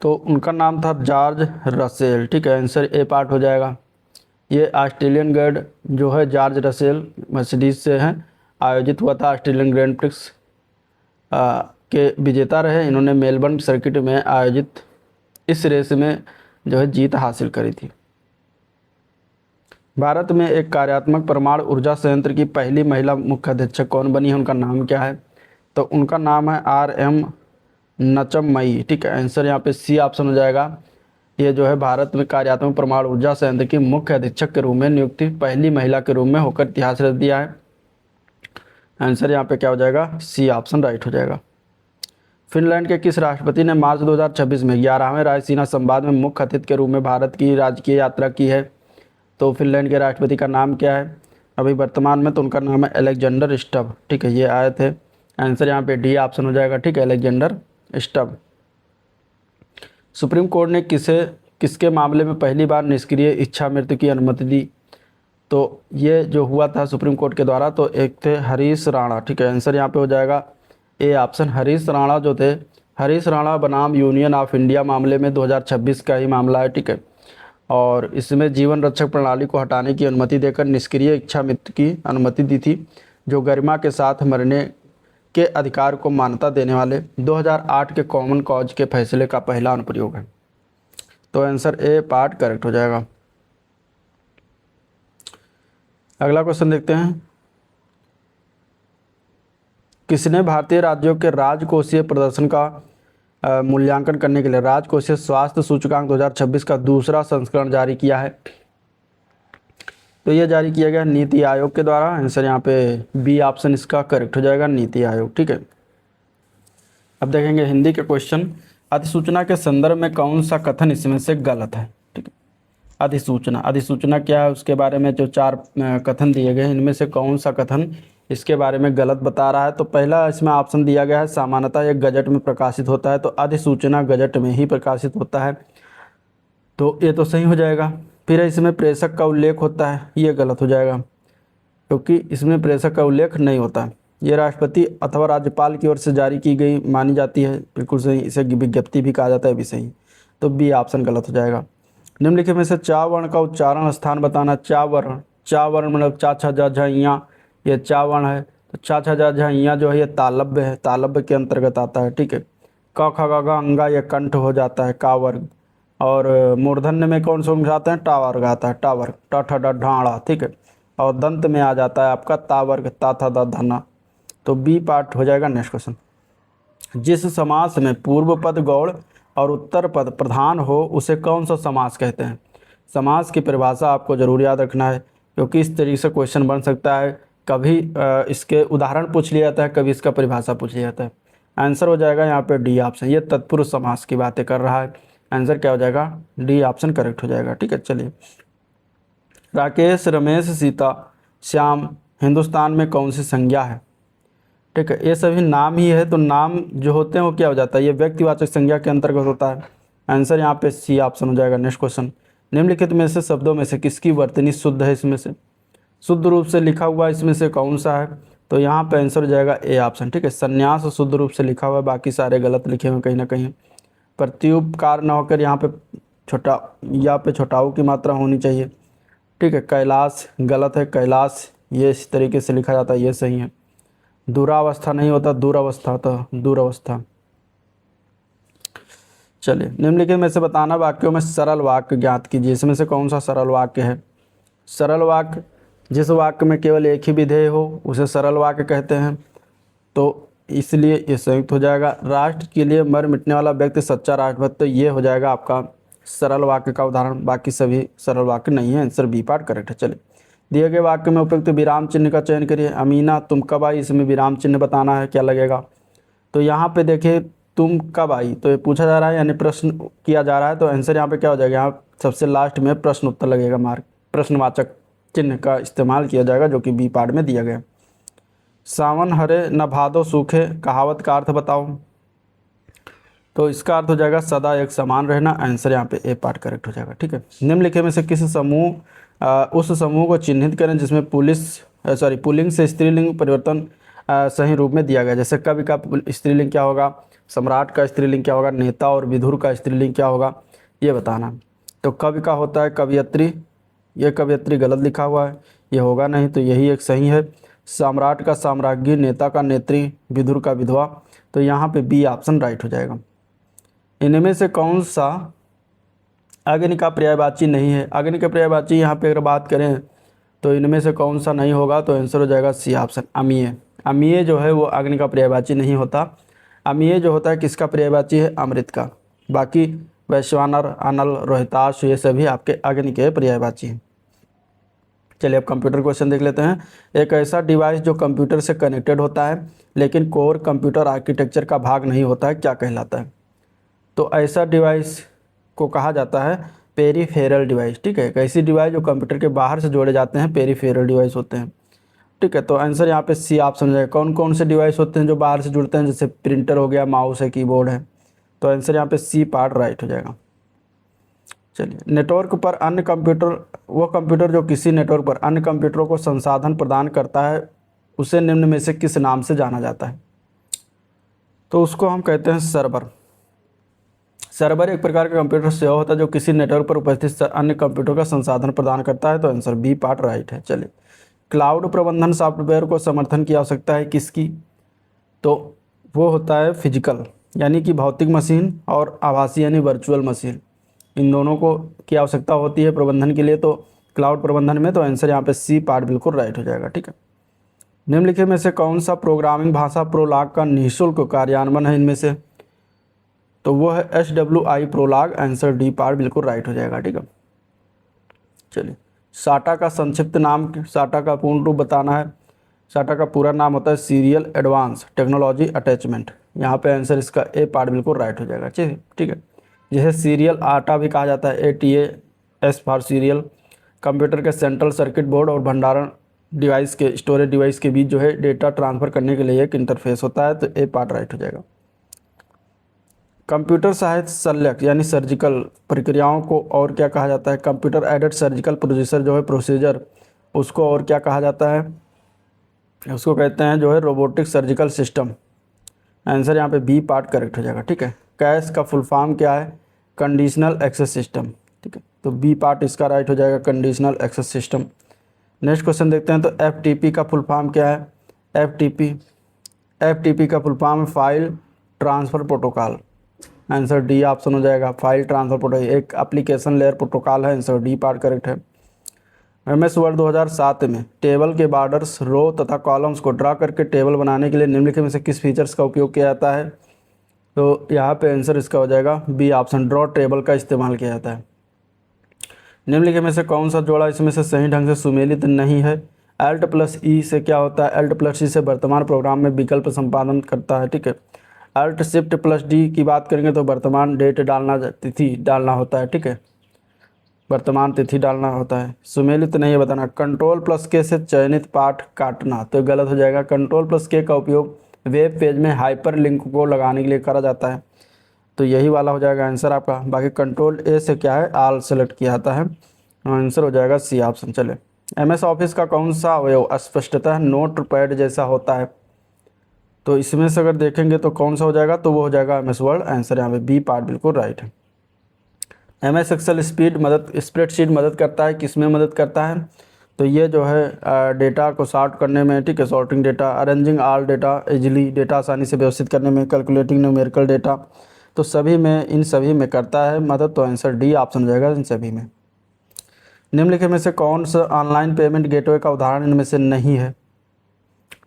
तो उनका नाम था जॉर्ज रसेल। ठीक है, आंसर ए पार्ट हो जाएगा। ये ऑस्ट्रेलियन ग्रैंड जो है जॉर्ज रसेल मर्सिडीज से हैं, आयोजित हुआ था। ऑस्ट्रेलियन ग्रैंड प्रिक्स के विजेता रहे इन्होंने, मेलबर्न सर्किट में आयोजित इस रेस में जो है जीत हासिल करी थी। भारत में एक कार्यात्मक परमाणु ऊर्जा संयंत्र की पहली महिला मुख्य अधीक्षक कौन बनी है, उनका नाम क्या है? तो उनका नाम है RM नचम्मई। ठीक है, आंसर यहाँ पे सी ऑप्शन हो जाएगा। ये जो है भारत में कार्यात्मक परमाणु ऊर्जा संयंत्र की मुख्य अधीक्षक के रूप में नियुक्ति पहली महिला के रूप में होकर इतिहास रच दिया है। आंसर यहाँ पे क्या हो जाएगा? सी ऑप्शन राइट हो जाएगा। फिनलैंड के किस राष्ट्रपति ने मार्च 2026 में 11वें रायसीना संवाद में मुख्य अतिथि के रूप में भारत की राजकीय यात्रा की है? तो फिनलैंड के राष्ट्रपति का नाम क्या है अभी वर्तमान में? तो उनका नाम है अलेक्जेंडर स्टब। ठीक है, ये आए थे। आंसर यहाँ पे डी ऑप्शन हो जाएगा। ठीक है, अलेक्जेंडर स्टब। सुप्रीम कोर्ट ने किसके मामले में पहली बार निष्क्रिय इच्छा मृत्यु की अनुमति दी? तो ये जो हुआ था सुप्रीम कोर्ट के द्वारा, तो एक थे हरीश राणा। ठीक है, आंसर यहाँ पे हो जाएगा ए ऑप्शन। हरीश राणा जो थे, हरीश राणा बनाम यूनियन ऑफ इंडिया मामले में 2026 का ही मामला है। ठीक है, और इसमें जीवन रक्षक प्रणाली को हटाने की अनुमति देकर निष्क्रिय इच्छा मृत्यु की अनुमति दी थी, जो गरिमा के साथ मरने के अधिकार को मान्यता देने वाले 2008 के कॉमन कॉज के फैसले का पहला अनुप्रयोग है। तो आंसर ए पार्ट करेक्ट हो जाएगा। अगला क्वेश्चन देखते हैं। किसने भारतीय राज्यों के राजकोषीय प्रदर्शन का मूल्यांकन करने के लिए राजकोषीय स्वास्थ्य सूचकांक 2026 का दूसरा संस्करण जारी किया है? तो यह जारी किया गया नीति आयोग के द्वारा। आंसर यहाँ पे बी ऑप्शन इसका करेक्ट हो जाएगा, नीति आयोग। ठीक है, अब देखेंगे हिंदी के क्वेश्चन। अधिसूचना के संदर्भ में कौन सा कथन इसमें से गलत है? ठीक है, अधिसूचना क्या है उसके बारे में जो 4 कथन दिए गए, इनमें से कौन सा कथन इसके बारे में गलत बता रहा है? तो पहला इसमें ऑप्शन दिया गया है सामान्यतः यह गजट में प्रकाशित होता है, तो अधिसूचना गजट में ही प्रकाशित होता है, तो ये तो सही हो जाएगा। फिर इसमें प्रेषक का उल्लेख होता है, ये गलत हो जाएगा क्योंकि इसमें प्रेषक का उल्लेख नहीं होता। ये राष्ट्रपति अथवा राज्यपाल की ओर से जारी की गई मानी जाती है, बिल्कुल सही। इसे विज्ञप्ति भी कहा जाता है, भी सही। तो बी ऑप्शन गलत हो जाएगा। निम्नलिखित में से चा वर्ण का उच्चारण स्थान बताना। चा वर्ण मतलब चा छा जा झा इयाँ, ये चा वर्ण है। तो चा छा जा झा इयाँ जो है ये तालव्य है, तालव्य के अंतर्गत आता है। ठीक है, क ख ग घ अंगा ये कंठ हो जाता है, का वर्ग। और मूर्धन्य में कौन सा जाते हैं? टा वर्ग आता है, टा वर्ग, ट ठ ड ढाड़ा। ठीक है, और दंत में आ जाता है आपका ता वर्ग, ता था द धना। तो बी पार्ट हो जाएगा। Next question. जिस समास में पूर्व पद गौड़ और उत्तर पद प्रधान हो उसे कौन सा समास कहते हैं? समास की परिभाषा आपको जरूर याद रखना है क्योंकि इस तरीके से क्वेश्चन बन सकता है। कभी इसके उदाहरण पूछ लिया जाता है, कभी इसका परिभाषा पूछ लिया जाता है। आंसर हो जाएगा यहाँ पे डी ऑप्शन। ये तत्पुरुष समास की बातें कर रहा है। आंसर क्या हो जाएगा? डी ऑप्शन करेक्ट हो जाएगा। ठीक है, चलिए। राकेश, रमेश, सीता, श्याम हिंदुस्तान में कौन सी संज्ञा है? ठीक है, ये सभी नाम ही है, तो नाम जो होते हैं वो क्या हो जाता है? ये व्यक्तिवाचक संज्ञा के अंतर्गत होता है। आंसर यहाँ पे सी ऑप्शन हो जाएगा। Next question. निम्नलिखित में से शब्दों में से किसकी वर्तनी शुद्ध है? इसमें से शुद्ध रूप से लिखा हुआ इसमें से कौन सा है? तो यहाँ पे आंसर हो जाएगा ए ऑप्शन। ठीक है, संन्यास शुद्ध रूप से लिखा हुआ है, बाकी सारे गलत लिखे हुए कहीं ना कहीं। प्रत्युपकार न होकर यहाँ पे छोटा या पे छोटाऊ की मात्रा होनी चाहिए। ठीक है, कैलाश गलत है, कैलाश ये इस तरीके से लिखा जाता है, ये सही है। दुरावस्था नहीं होता, दुरावस्था होता, दुरावस्था। चलिए, निम्नलिखित में से बताना वाक्यों में सरल वाक्य ज्ञात कीजिए। इसमें से कौन सा सरल वाक्य है? सरल वाक्य जिस वाक्य में केवल एक ही विधेय हो उसे सरल वाक्य कहते हैं, तो इसलिए ये संयुक्त हो जाएगा। राष्ट्र के लिए मर मिटने वाला व्यक्ति सच्चा राष्ट्रभक्त, तो ये हो जाएगा आपका सरल वाक्य का उदाहरण। बाकी सभी सरल वाक्य नहीं है। आंसर बी पार्ट करेक्ट है। चलिए, दिए गए वाक्य में उपयुक्त विराम चिन्ह का चयन करिए। अमीना तुम कब आई, इसमें विराम चिन्ह बताना है, क्या लगेगा? तो यहाँ पे देखिए तुम कब आई, तो ये पूछा जा रहा है यानी प्रश्न किया जा रहा है, तो आंसर यहाँ पे क्या हो जाएगा? यहाँ सबसे लास्ट में प्रश्न उत्तर लगेगा, मार्क प्रश्नवाचक चिन्ह का इस्तेमाल किया जाएगा, जो कि बी पार्ट में दिया गया। सावन हरे न भादो सूखे कहावत का अर्थ बताओ। तो इसका अर्थ हो जाएगा सदा एक समान रहना। आंसर यहाँ पे ए पार्ट करेक्ट हो जाएगा। ठीक है, निम्नलिखित में से किस समूह उस समूह को चिन्हित करें जिसमें पुल्लिंग से स्त्रीलिंग परिवर्तन सही रूप में दिया गया। जैसे कवि का स्त्रीलिंग क्या होगा, सम्राट का स्त्रीलिंग क्या होगा, नेता और विधुर का स्त्रीलिंग क्या होगा, ये बताना। तो कवि का होता है कवयित्री, ये कवयित्री गलत लिखा हुआ है, ये होगा नहीं, तो यही एक सही है। सम्राट का साम्राज्ञी, नेता का नेत्री, विधुर का विधवा, तो यहाँ पे बी ऑप्शन राइट हो जाएगा। इनमें से कौन सा अग्नि का पर्यायवाची नहीं है? अग्नि का पर्यायवाची यहाँ पे अगर बात करें तो इनमें से कौन सा नहीं होगा, तो आंसर हो जाएगा सी ऑप्शन अमीय। अमीय जो है वो अग्नि का पर्यायवाची नहीं होता। अमीय जो होता है किसका पर्यायवाची है? अमृत का। बाकी वैश्वानर, अनल, रोहिताश ये सभी आपके अग्नि के पर्यायवाची हैं। चलिए अब कंप्यूटर क्वेश्चन देख लेते हैं। एक ऐसा डिवाइस जो कंप्यूटर से कनेक्टेड होता है लेकिन कोर कंप्यूटर आर्किटेक्चर का भाग नहीं होता है, क्या कहलाता है? तो ऐसा डिवाइस को कहा जाता है पेरीफेरल डिवाइस। ठीक है, एक ऐसी डिवाइस जो कंप्यूटर के बाहर से जोड़े जाते हैं पेरीफेरल डिवाइस होते हैं। ठीक है, तो आंसर यहाँ पे सी आप समझ जाएगा। कौन कौन से डिवाइस होते हैं जो बाहर से जुड़ते हैं? जैसे प्रिंटर हो गया, माउस है, कीबोर्ड है, तो आंसर यहाँ पे सी पार्ट राइट हो जाएगा। चलिए, नेटवर्क पर अन्य कंप्यूटर, वो कंप्यूटर जो किसी नेटवर्क पर अन्य कंप्यूटरों को संसाधन प्रदान करता है उसे निम्न में से किस नाम से जाना जाता है? तो उसको हम कहते हैं सर्वर। सर्वर एक प्रकार का कंप्यूटर सेवा होता है जो किसी नेटवर्क पर उपस्थित अन्य कंप्यूटर का संसाधन प्रदान करता है, तो आंसर बी पार्ट राइट है। चलिए, क्लाउड प्रबंधन सॉफ्टवेयर को समर्थन की आवश्यकता है किसकी? तो वो होता है फिजिकल यानी कि भौतिक मशीन और आभासी यानी वर्चुअल मशीन, इन दोनों को की आवश्यकता होती है प्रबंधन के लिए, तो क्लाउड प्रबंधन में। तो आंसर यहाँ पे सी पार्ट बिल्कुल राइट हो जाएगा। ठीक है, निम्नलिखित में से कौन सा प्रोग्रामिंग भाषा प्रोलाग का निःशुल्क कार्यान्वयन है इनमें से? तो वो है SWI प्रोलाग, आंसर डी पार्ट बिल्कुल राइट हो जाएगा। ठीक है, चलिए, साटा का संक्षिप्त नाम, साटा का पूर्ण रूप बताना है। साटा का पूरा नाम होता है सीरियल एडवांस टेक्नोलॉजी अटैचमेंट, यहाँ पे आंसर इसका ए पार्ट बिल्कुल राइट हो जाएगा। ठीक है, जैसे सीरियल आटा भी कहा जाता है, ATAS फॉर सीरियल। कंप्यूटर के सेंट्रल सर्किट बोर्ड और भंडारण डिवाइस के, स्टोरेज डिवाइस के बीच जो है डेटा ट्रांसफ़र करने के लिए एक इंटरफेस होता है, तो ए पार्ट राइट हो जाएगा। कंप्यूटर सहायक शल्यक यानी सर्जिकल प्रक्रियाओं को और क्या कहा जाता है? कंप्यूटर एडेड सर्जिकल प्रोसीजर जो है प्रोसीजर, उसको और क्या कहा जाता है? उसको कहते हैं जो है रोबोटिक सर्जिकल सिस्टम। आंसर यहाँ पे बी पार्ट करेक्ट हो जाएगा। ठीक है, कैश का फुल फॉर्म क्या है? Conditional access system. ठीक है, तो बी पार्ट इसका राइट हो जाएगा, conditional access system. Next question देखते हैं। तो FTP का फुल फॉर्म क्या है? FTP का full form file transfer protocol, answer D option हो जाएगा। फाइल ट्रांसफर प्रोटोकॉल एक एप्लीकेशन लेयर प्रोटोकॉल है, आंसर डी पार्ट करेक्ट है। MS वर्ड 2007 में टेबल के बॉर्डर्स, रो तथा कॉलम्स को ड्रा करके टेबल बनाने के लिए निम्नलिखित में से किस फीचर्स का उपयोग किया जाता है? तो यहाँ पे आंसर इसका हो जाएगा बी ऑप्शन, ड्रॉ टेबल का इस्तेमाल किया जाता है। निम्नलिखित में से कौन सा जोड़ा इसमें से सही ढंग से सुमेलित नहीं है? Alt+E से क्या होता है? Alt+E से वर्तमान प्रोग्राम में विकल्प संपादन करता है। ठीक है, Alt+Shift+D की बात करेंगे तो वर्तमान डेट डालना, तिथि डालना होता है। ठीक है, वर्तमान तिथि डालना होता है। सुमेलित नहीं है बताना। Ctrl+K से चयनित पाठ काटना, तो गलत हो जाएगा। Ctrl+K का उपयोग वेब पेज में हाइपर लिंक को लगाने के लिए करा जाता है, तो यही वाला हो जाएगा आंसर आपका। बाकी Ctrl+A से क्या है? ऑल सेलेक्ट किया जाता है, आंसर हो जाएगा सी ऑप्शन। चले, MS ऑफिस का कौन सा अवयव स्पष्टतः नोट पैड जैसा होता है? तो इसमें से अगर देखेंगे तो कौन सा हो जाएगा? तो वो हो जाएगा MS वर्ड, आंसर यहाँ पे बी पार्ट बिल्कुल राइट है। MS एक्सेल स्प्रेडशीट मदद करता है, किस में मदद करता है? तो ये जो है डेटा को सॉर्ट करने में, ठीक है, sorting data, arranging all data easily, data आसानी से व्यवस्थित करने में, कैलकुलेटिंग न्यूमेरिकल डेटा, तो सभी में, इन सभी में करता है मदद, तो आंसर डी ऑप्शन हो जाएगा इन सभी में। निम्नलिखित में से कौन सा ऑनलाइन पेमेंट गेटवे का उदाहरण इनमें से नहीं है?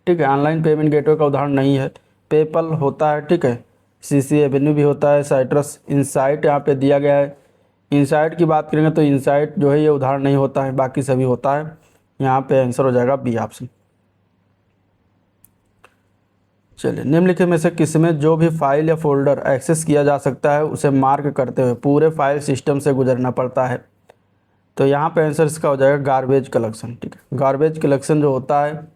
ठीक है, ऑनलाइन पेमेंट गेटवे का उदाहरण नहीं है। पेपल होता है, ठीक है, CC एवेन्यू भी होता है, साइट्रस, इनसाइट यहाँ पे दिया गया है। इनसाइट की बात करेंगे तो इनसाइट जो है ये उदाहरण नहीं होता है, बाकी सभी होता है। यहाँ पे आंसर हो जाएगा बी ऑप्शन। चलिए, निम्नलिखित में से किसमें जो भी फाइल या फोल्डर एक्सेस किया जा सकता है उसे मार्क करते हुए पूरे फाइल सिस्टम से गुजरना पड़ता है? तो यहाँ पे आंसर इसका हो जाएगा गार्बेज कलेक्शन। ठीक है, गार्बेज कलेक्शन जो होता है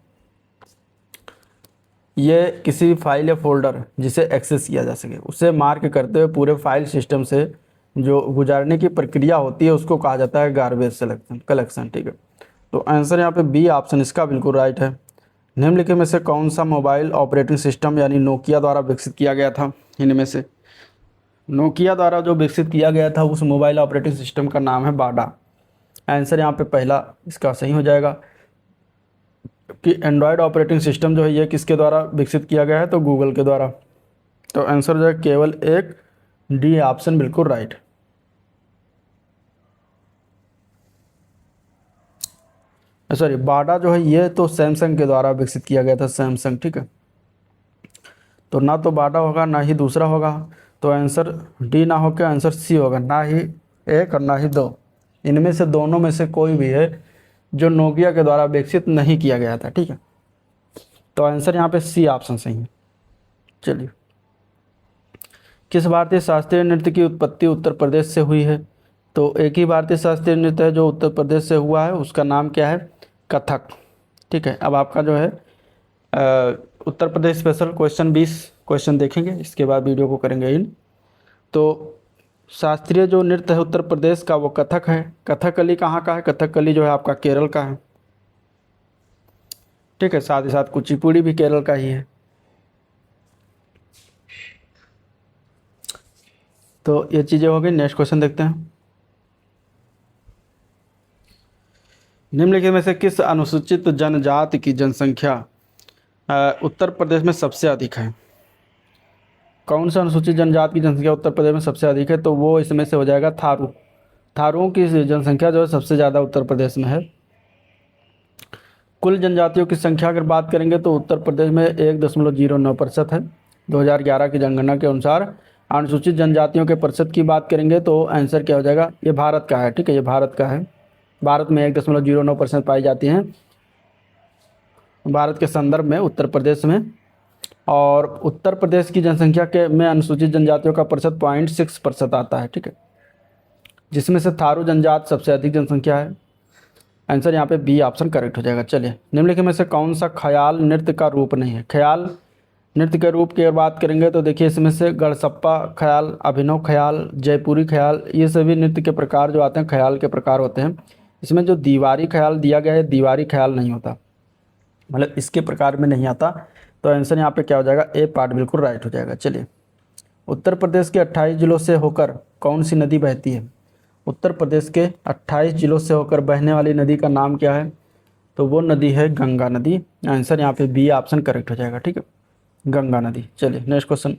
ये किसी फाइल या फोल्डर जिसे एक्सेस किया जा सके उसे मार्क करते हुए पूरे फाइल सिस्टम से जो गुजारने की प्रक्रिया होती है उसको कहा जाता है गार्बेज सिलेक्शन कलेक्शन। ठीक है, तो आंसर यहाँ पे बी ऑप्शन इसका बिल्कुल राइट है। निम्नलिखित में से कौन सा मोबाइल ऑपरेटिंग सिस्टम यानी नोकिया द्वारा विकसित किया गया था? इनमें से नोकिया द्वारा जो विकसित किया गया था उस मोबाइल ऑपरेटिंग सिस्टम का नाम है बाडा। आंसर यहाँ पे पहला इसका सही हो जाएगा कि एंड्रॉयड ऑपरेटिंग सिस्टम जो है ये किसके द्वारा विकसित किया गया है? तो गूगल के द्वारा। तो आंसर जो है केवल एक डी ऑप्शन बिल्कुल राइट। सॉरी, बाडा जो है ये तो सैमसंग के द्वारा विकसित किया गया था, सैमसंग। ठीक है, तो ना तो बाडा होगा ना ही दूसरा होगा, तो आंसर डी ना होकर आंसर सी होगा, ना ही एक और ना ही दो। इनमें से दोनों में से कोई भी है जो नोकिया के द्वारा विकसित नहीं किया गया था। ठीक है, तो आंसर यहाँ पे सी ऑप्शन सही है। चलिए, किस भारतीय शास्त्रीय नृत्य की उत्पत्ति उत्तर प्रदेश से हुई है? तो एक ही भारतीय शास्त्रीय नृत्य है जो उत्तर प्रदेश से हुआ है, उसका नाम क्या है? कथक। ठीक है, अब आपका जो है Uttar Pradesh special question 20 question देखेंगे, इसके बाद वीडियो को करेंगे इन। तो शास्त्रीय जो नृत्य है उत्तर प्रदेश का वो कथक है। कथकली कहाँ का है? कथकली जो है आपका केरल का है। ठीक है, साथ ही साथ कुचिपुड़ी भी केरल का ही है। तो ये चीज़ें हो गई। नेक्स्ट क्वेश्चन देखते हैं। निम्नलिखित में से किस अनुसूचित जनजाति की जनसंख्या उत्तर प्रदेश में सबसे अधिक है? कौन सा अनुसूचित जनजाति की जनसंख्या उत्तर प्रदेश में सबसे अधिक है? तो वो इसमें से हो जाएगा थारू। थारुओं की जनसंख्या जो है सबसे ज़्यादा उत्तर प्रदेश में है। कुल जनजातियों की संख्या अगर बात करेंगे तो उत्तर प्रदेश में 1.09% है। 2011 की जनगणना के अनुसार अनुसूचित जनजातियों के प्रतिशत की बात करेंगे तो आंसर क्या हो जाएगा? ये भारत का है। ठीक है, ये भारत का है। भारत में 1.09% पाई जाती हैं भारत के संदर्भ में उत्तर प्रदेश में। और उत्तर प्रदेश की जनसंख्या के में अनुसूचित जनजातियों का प्रतिशत 0.6% आता है। ठीक है, जिसमें से थारू जनजाति सबसे अधिक जनसंख्या है। आंसर यहाँ पे बी ऑप्शन करेक्ट हो जाएगा। चलिए, निम्नलिखित में से कौन सा ख्याल नृत्य का रूप नहीं है? ख्याल नृत्य के रूप की बात करेंगे तो देखिए इसमें से गढ़सप्पा ख्याल, अभिनव ख्याल, जयपुरी ख्याल, ये सभी नृत्य के प्रकार जो आते हैं ख्याल के प्रकार होते हैं। इसमें जो दीवारी ख्याल दिया गया है, दीवारी ख्याल नहीं होता, मतलब इसके प्रकार में नहीं आता। तो आंसर यहाँ पे क्या हो जाएगा? ए पार्ट बिल्कुल राइट हो जाएगा। चलिए, उत्तर प्रदेश के 28 जिलों से होकर कौन सी नदी बहती है? उत्तर प्रदेश के 28 जिलों से होकर बहने वाली नदी का नाम क्या है? तो वो नदी है गंगा नदी। आंसर यहाँ पे बी ऑप्शन करेक्ट हो जाएगा। ठीक है, गंगा नदी। चलिए, नेक्स्ट क्वेश्चन।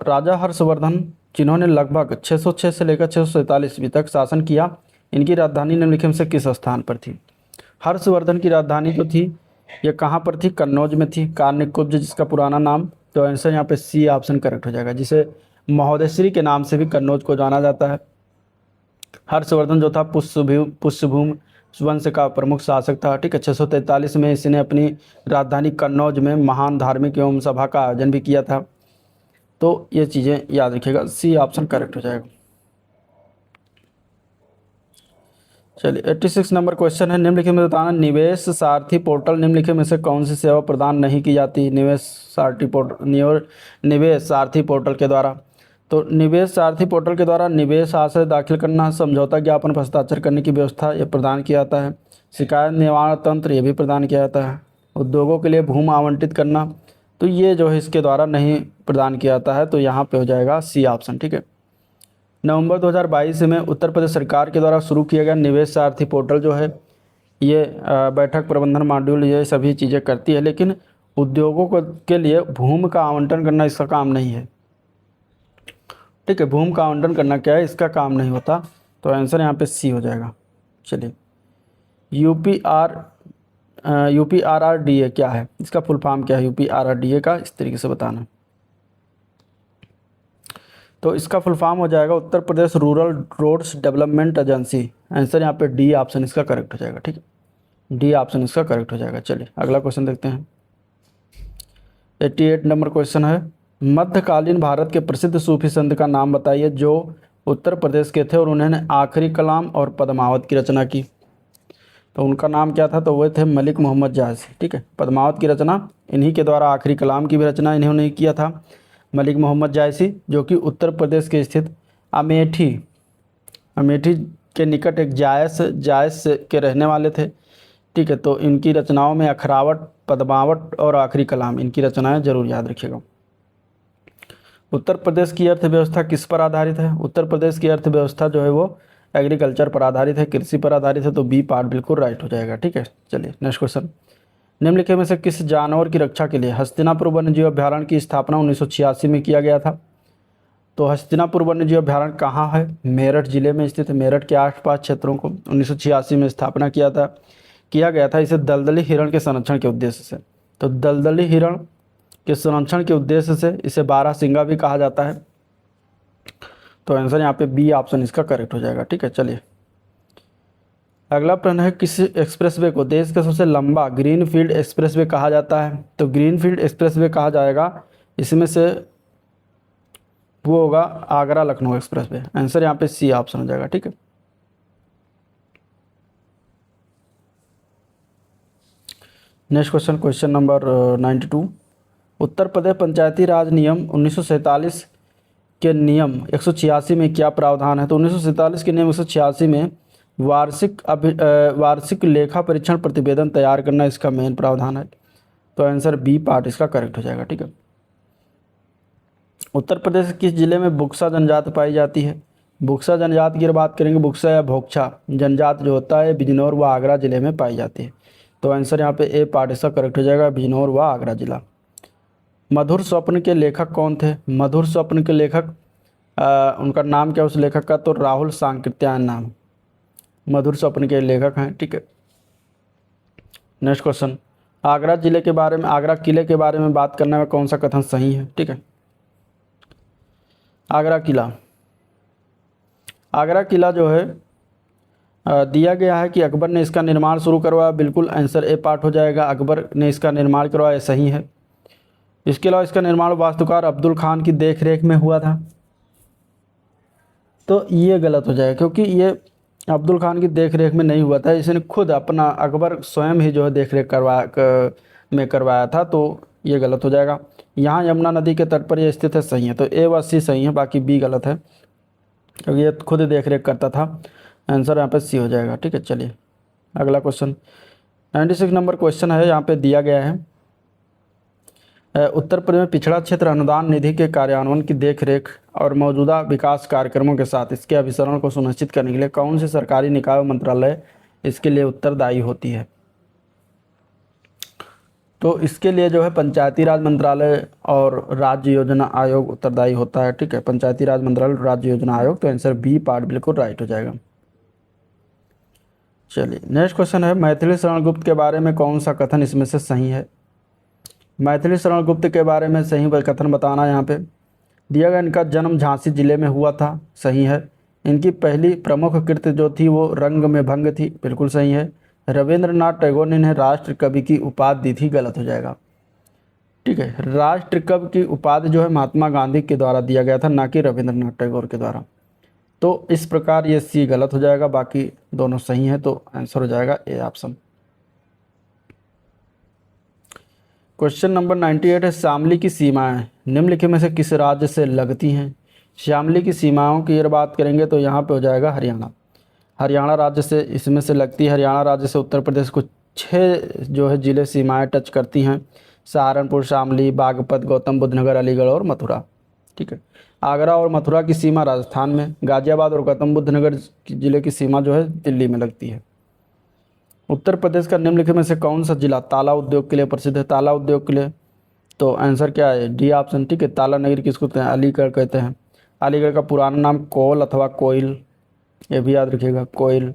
राजा हर्षवर्धन जिन्होंने लगभग 606 से लेकर 647 ईस्वी तक शासन किया, इनकी राजधानी निम्नलिखित में से किस स्थान पर थी? हर्षवर्धन की राजधानी जो थी ये कहाँ पर थी? कन्नौज में थी, कारनिकुब्ज जिसका पुराना नाम। तो आंसर यहाँ पे सी ऑप्शन करेक्ट हो जाएगा, जिसे महोदयश्री के नाम से भी कन्नौज को जाना जाता है। हर्षवर्धन जो था पुष्यभूम वंश का प्रमुख शासक था। ठीक है, 643 में इसने अपनी राजधानी कन्नौज में महान धार्मिक एवं सभा का आयोजन भी किया था। तो ये चीज़ें याद रखिएगा, सी ऑप्शन करेक्ट हो जाएगा। चलिए, 86 नंबर क्वेश्चन है। निम्नलिखित में बताना, निवेश सारथी पोर्टल निम्नलिखित में से कौन सी सेवा प्रदान नहीं की जाती? निवेश सारथी पोर्टल के द्वारा। तो निवेश सारथी पोर्टल के द्वारा निवेश आशय दाखिल करना, समझौता ज्ञापन पर हस्ताक्षर करने की व्यवस्था ये प्रदान किया जाता है। शिकायत निवारण तंत्र ये भी प्रदान किया जाता है। उद्योगों के लिए भूमि आवंटित करना, तो ये जो है इसके द्वारा नहीं प्रदान किया जाता है। तो यहाँ पे हो जाएगा सी ऑप्शन। ठीक है, नवंबर 2022 में उत्तर प्रदेश सरकार के द्वारा शुरू किया गया निवेश सारथी पोर्टल जो है ये बैठक प्रबंधन मॉड्यूल ये सभी चीज़ें करती है, लेकिन उद्योगों को के लिए भूमि का आवंटन करना इसका काम नहीं है। ठीक है, भूमि का आवंटन करना क्या है, इसका काम नहीं होता। तो आंसर यहाँ पे सी हो जाएगा। चलिए, UPRRDA क्या है? इसका फुल फॉर्म क्या है UPRRDA का? इस तरीके से बताना। तो इसका फुल फॉर्म हो जाएगा Uttar Pradesh rural roads development agency. Answer यहाँ पे डी ऑप्शन इसका करेक्ट हो जाएगा। ठीक है, डी ऑप्शन इसका करेक्ट हो जाएगा। चलिए, अगला क्वेश्चन देखते हैं। 88 नंबर क्वेश्चन है, मध्यकालीन भारत के प्रसिद्ध सूफी संत का नाम बताइए जो उत्तर प्रदेश के थे और उन्होंने आखिरी कलाम और पद्मावत की रचना की। तो उनका नाम क्या था? तो वो थे मलिक मोहम्मद जायसी। ठीक है, पद्मावत की रचना इन्हीं के द्वारा, आखिरी कलाम की भी रचना इन्होंने किया था, मलिक मोहम्मद जायसी, जो कि उत्तर प्रदेश के स्थित अमेठी, अमेठी के निकट एक जायस के रहने वाले थे। ठीक है, तो इनकी रचनाओं में अखरावट, पद्मावट और आखिरी कलाम, इनकी रचनाएं जरूर याद रखिएगा। उत्तर प्रदेश की अर्थव्यवस्था किस पर आधारित है? उत्तर प्रदेश की अर्थव्यवस्था जो है वो एग्रीकल्चर पर आधारित है, कृषि पर आधारित है, तो बी पार्ट बिल्कुल राइट हो जाएगा। ठीक है, चलिए नेक्स्ट क्वेश्चन। निम्नलिखित में से किस जानवर की रक्षा के लिए हस्तिनापुर वन्यजीव अभ्यारण्य की स्थापना 1986 में किया गया था? तो हस्तिनापुर वन्यजीव अभ्यारण्य कहाँ है? मेरठ जिले में स्थित है। मेरठ के आसपास क्षेत्रों को 1986 में स्थापना किया गया था इसे दलदली हिरण के संरक्षण के उद्देश्य से। तो दलदली हिरण के संरक्षण के उद्देश्य से इसे बारहसिंगा भी कहा जाता है। तो आंसर यहाँ पे बी ऑप्शन इसका करेक्ट हो जाएगा। ठीक है, चलिए अगला प्रश्न है, किस एक्सप्रेसवे को देश का सबसे लंबा ग्रीनफील्ड एक्सप्रेसवे कहा जाता है? तो ग्रीनफील्ड एक्सप्रेसवे कहा जाएगा, इसमें से वो होगा आगरा लखनऊ एक्सप्रेसवे। आंसर यहाँ पे सी ऑप्शन हो जाएगा। ठीक है, next question, question number 92। Uttar Pradesh पंचायती राज नियम 1947 के नियम 186 में क्या प्रावधान है? तो 1947 के नियम 186 में वार्षिक लेखा परीक्षण प्रतिवेदन तैयार करना इसका मेन प्रावधान है। तो आंसर बी पार्ट इसका करेक्ट हो जाएगा। ठीक है, उत्तर प्रदेश किस जिले में बुक्सा जनजाति पाई जाती है? बुक्सा जनजाति की बात करेंगे, बुक्सा या भोक्छा जनजाति जो होता है बिजनौर व आगरा जिले में पाई जाती है। तो आंसर यहाँ पे ए पार्ट इसका करेक्ट हो जाएगा, बिजनौर व आगरा जिला। मधुर स्वप्न के लेखक कौन थे? मधुर स्वप्न के लेखक उनका नाम क्या उस लेखक का? तो राहुल सांकृत्यायन नाम मधुर स्वप्न के लेखक हैं। ठीक है, नेक्स्ट क्वेश्चन, आगरा जिले के बारे में, आगरा किले के बारे में बात करने में कौन सा कथन सही है? ठीक है, आगरा किला, आगरा किला जो है दिया गया है कि अकबर ने इसका निर्माण शुरू करवाया। बिल्कुल आंसर ए पार्ट हो जाएगा, अकबर ने इसका निर्माण करवाया, सही है। इसके अलावा इसका निर्माण वास्तुकार अब्दुल खान की देखरेख में हुआ था। तो ये गलत हो जाएगा, क्योंकि ये अब्दुल खान की देखरेख में नहीं हुआ था, इसने खुद अपना अकबर स्वयं ही जो है देखरेख करवाया था। तो ये गलत हो जाएगा। यहाँ यमुना नदी के तट पर ये स्थित है, सही है। तो ए व सी सही है, बाकी बी गलत है, क्योंकि ये खुद देखरेख करता था। आंसर यहाँ पे सी हो जाएगा। ठीक है, चलिए अगला क्वेश्चन 96 नंबर क्वेश्चन है, यहाँ पे दिया गया है, उत्तर प्रदेश में पिछड़ा क्षेत्र अनुदान निधि के कार्यान्वयन की देखरेख और मौजूदा विकास कार्यक्रमों के साथ इसके अभिसरण को सुनिश्चित करने के लिए कौन सी सरकारी निकाय मंत्रालय इसके लिए उत्तरदायी होती है? तो इसके लिए जो है पंचायती राज मंत्रालय और राज्य योजना आयोग उत्तरदायी होता है। ठीक है, पंचायती राज मंत्रालय और राज्य योजना आयोग। तो आंसर बी पार्ट बिल्कुल राइट हो जाएगा। चलिए नेक्स्ट क्वेश्चन है, मैथिली शरण गुप्त के बारे में कौन सा कथन इसमें से सही है? मैथिली शरण गुप्त के बारे में सही कथन बताना यहाँ पे दिया गया। इनका जन्म झांसी जिले में हुआ था, सही है। इनकी पहली प्रमुख कृति जो थी वो रंग में भंग थी, बिल्कुल सही है। रविंद्रनाथ टैगोर ने इन्हें राष्ट्र कवि की उपाधि दी थी, गलत हो जाएगा। ठीक है, राष्ट्र कवि की उपाधि जो है महात्मा गांधी के द्वारा दिया गया था, ना कि रविंद्रनाथ टैगोर के द्वारा। तो इस प्रकार ये सी गलत हो जाएगा, बाकी दोनों सही हैं। तो आंसर हो जाएगा ए ऑप्शन। क्वेश्चन नंबर 98 है, शामली की सीमाएं निम्नलिखित में से किस राज्य से लगती हैं? शामली की सीमाओं की अगर बात करेंगे तो यहाँ पे हो जाएगा हरियाणा। हरियाणा राज्य से इसमें से लगती है। हरियाणा राज्य से उत्तर प्रदेश को 6 जो है जिले सीमाएं टच करती हैं, सहारनपुर, शामली, बागपत, गौतम बुद्ध नगर, अलीगढ़ और मथुरा। ठीक है, आगरा और मथुरा की सीमा राजस्थान में, गाजियाबाद और गौतम बुद्ध नगर जिले की सीमा जो है दिल्ली में लगती है। उत्तर प्रदेश का निम्नलिखित में से कौन सा जिला ताला उद्योग के लिए प्रसिद्ध है? ताला उद्योग के लिए तो आंसर क्या है? D option. ठीक है, ताला नगरी किसको कहते हैं? अलीगढ़ कहते हैं। अलीगढ़ का पुराना नाम कोल अथवा कोयल, ये भी याद रखिएगा, कोयल।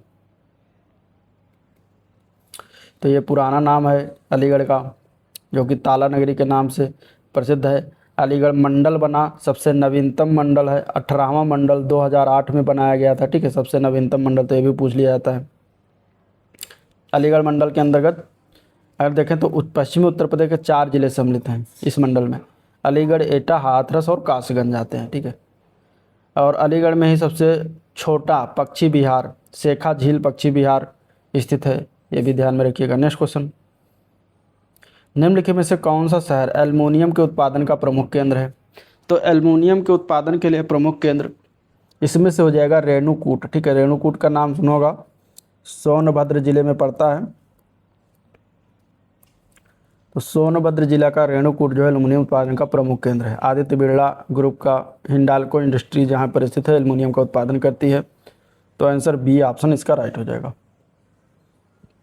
तो ये पुराना नाम है अलीगढ़ का, जो कि ताला नगरी के नाम से प्रसिद्ध है। अलीगढ़ मंडल बना, सबसे नवीनतम मंडल है, 18वां मंडल 2008 में बनाया गया था। ठीक है, सबसे नवीनतम मंडल, तो ये भी पूछ लिया जाता है। अलीगढ़ मंडल के अंतर्गत अगर देखें तो पश्चिमी उत्तर प्रदेश के 4 जिले सम्मिलित हैं इस मंडल में। अलीगढ़, एटा, हाथरस और कासगंज आते हैं। ठीक है, और अलीगढ़ में ही सबसे छोटा पक्षी विहार शेखा झील पक्षी विहार स्थित है, ये भी ध्यान में रखिएगा। नेक्स्ट क्वेश्चन, निम्नलिखित में से कौन सा शहर एल्युमिनियम के उत्पादन का प्रमुख केंद्र है? तो एल्युमिनियम के उत्पादन के लिए प्रमुख केंद्र इसमें से हो जाएगा रेणुकूट। ठीक है, रेणुकूट का नाम सुना होगा, सोनभद्र जिले में पड़ता है। तो सोनभद्र जिला का रेणुकूट जो है एल्युमिनियम उत्पादन का प्रमुख केंद्र है। आदित्य बिरला ग्रुप का हिंडाल्को इंडस्ट्री जहाँ पर स्थित है, एल्युमिनियम का उत्पादन करती है। तो आंसर बी ऑप्शन इसका राइट हो जाएगा।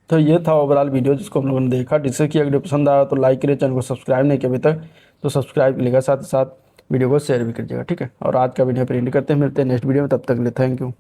तो ये था ओवरऑल वीडियो जिसको हम लोगों ने देखा, जिससे कि अगर पसंद आया तो लाइक करिए, चैनल को सब्सक्राइब नहीं किया अभी तक तो सब्सक्राइब करिएगा, साथ ही साथ वीडियो को शेयर भी कीजिएगा। ठीक है, और आज का वीडियो प्रिंट करते हैं, मिलते हैं नेक्स्ट वीडियो में, तब तक के लिए थैंक यू।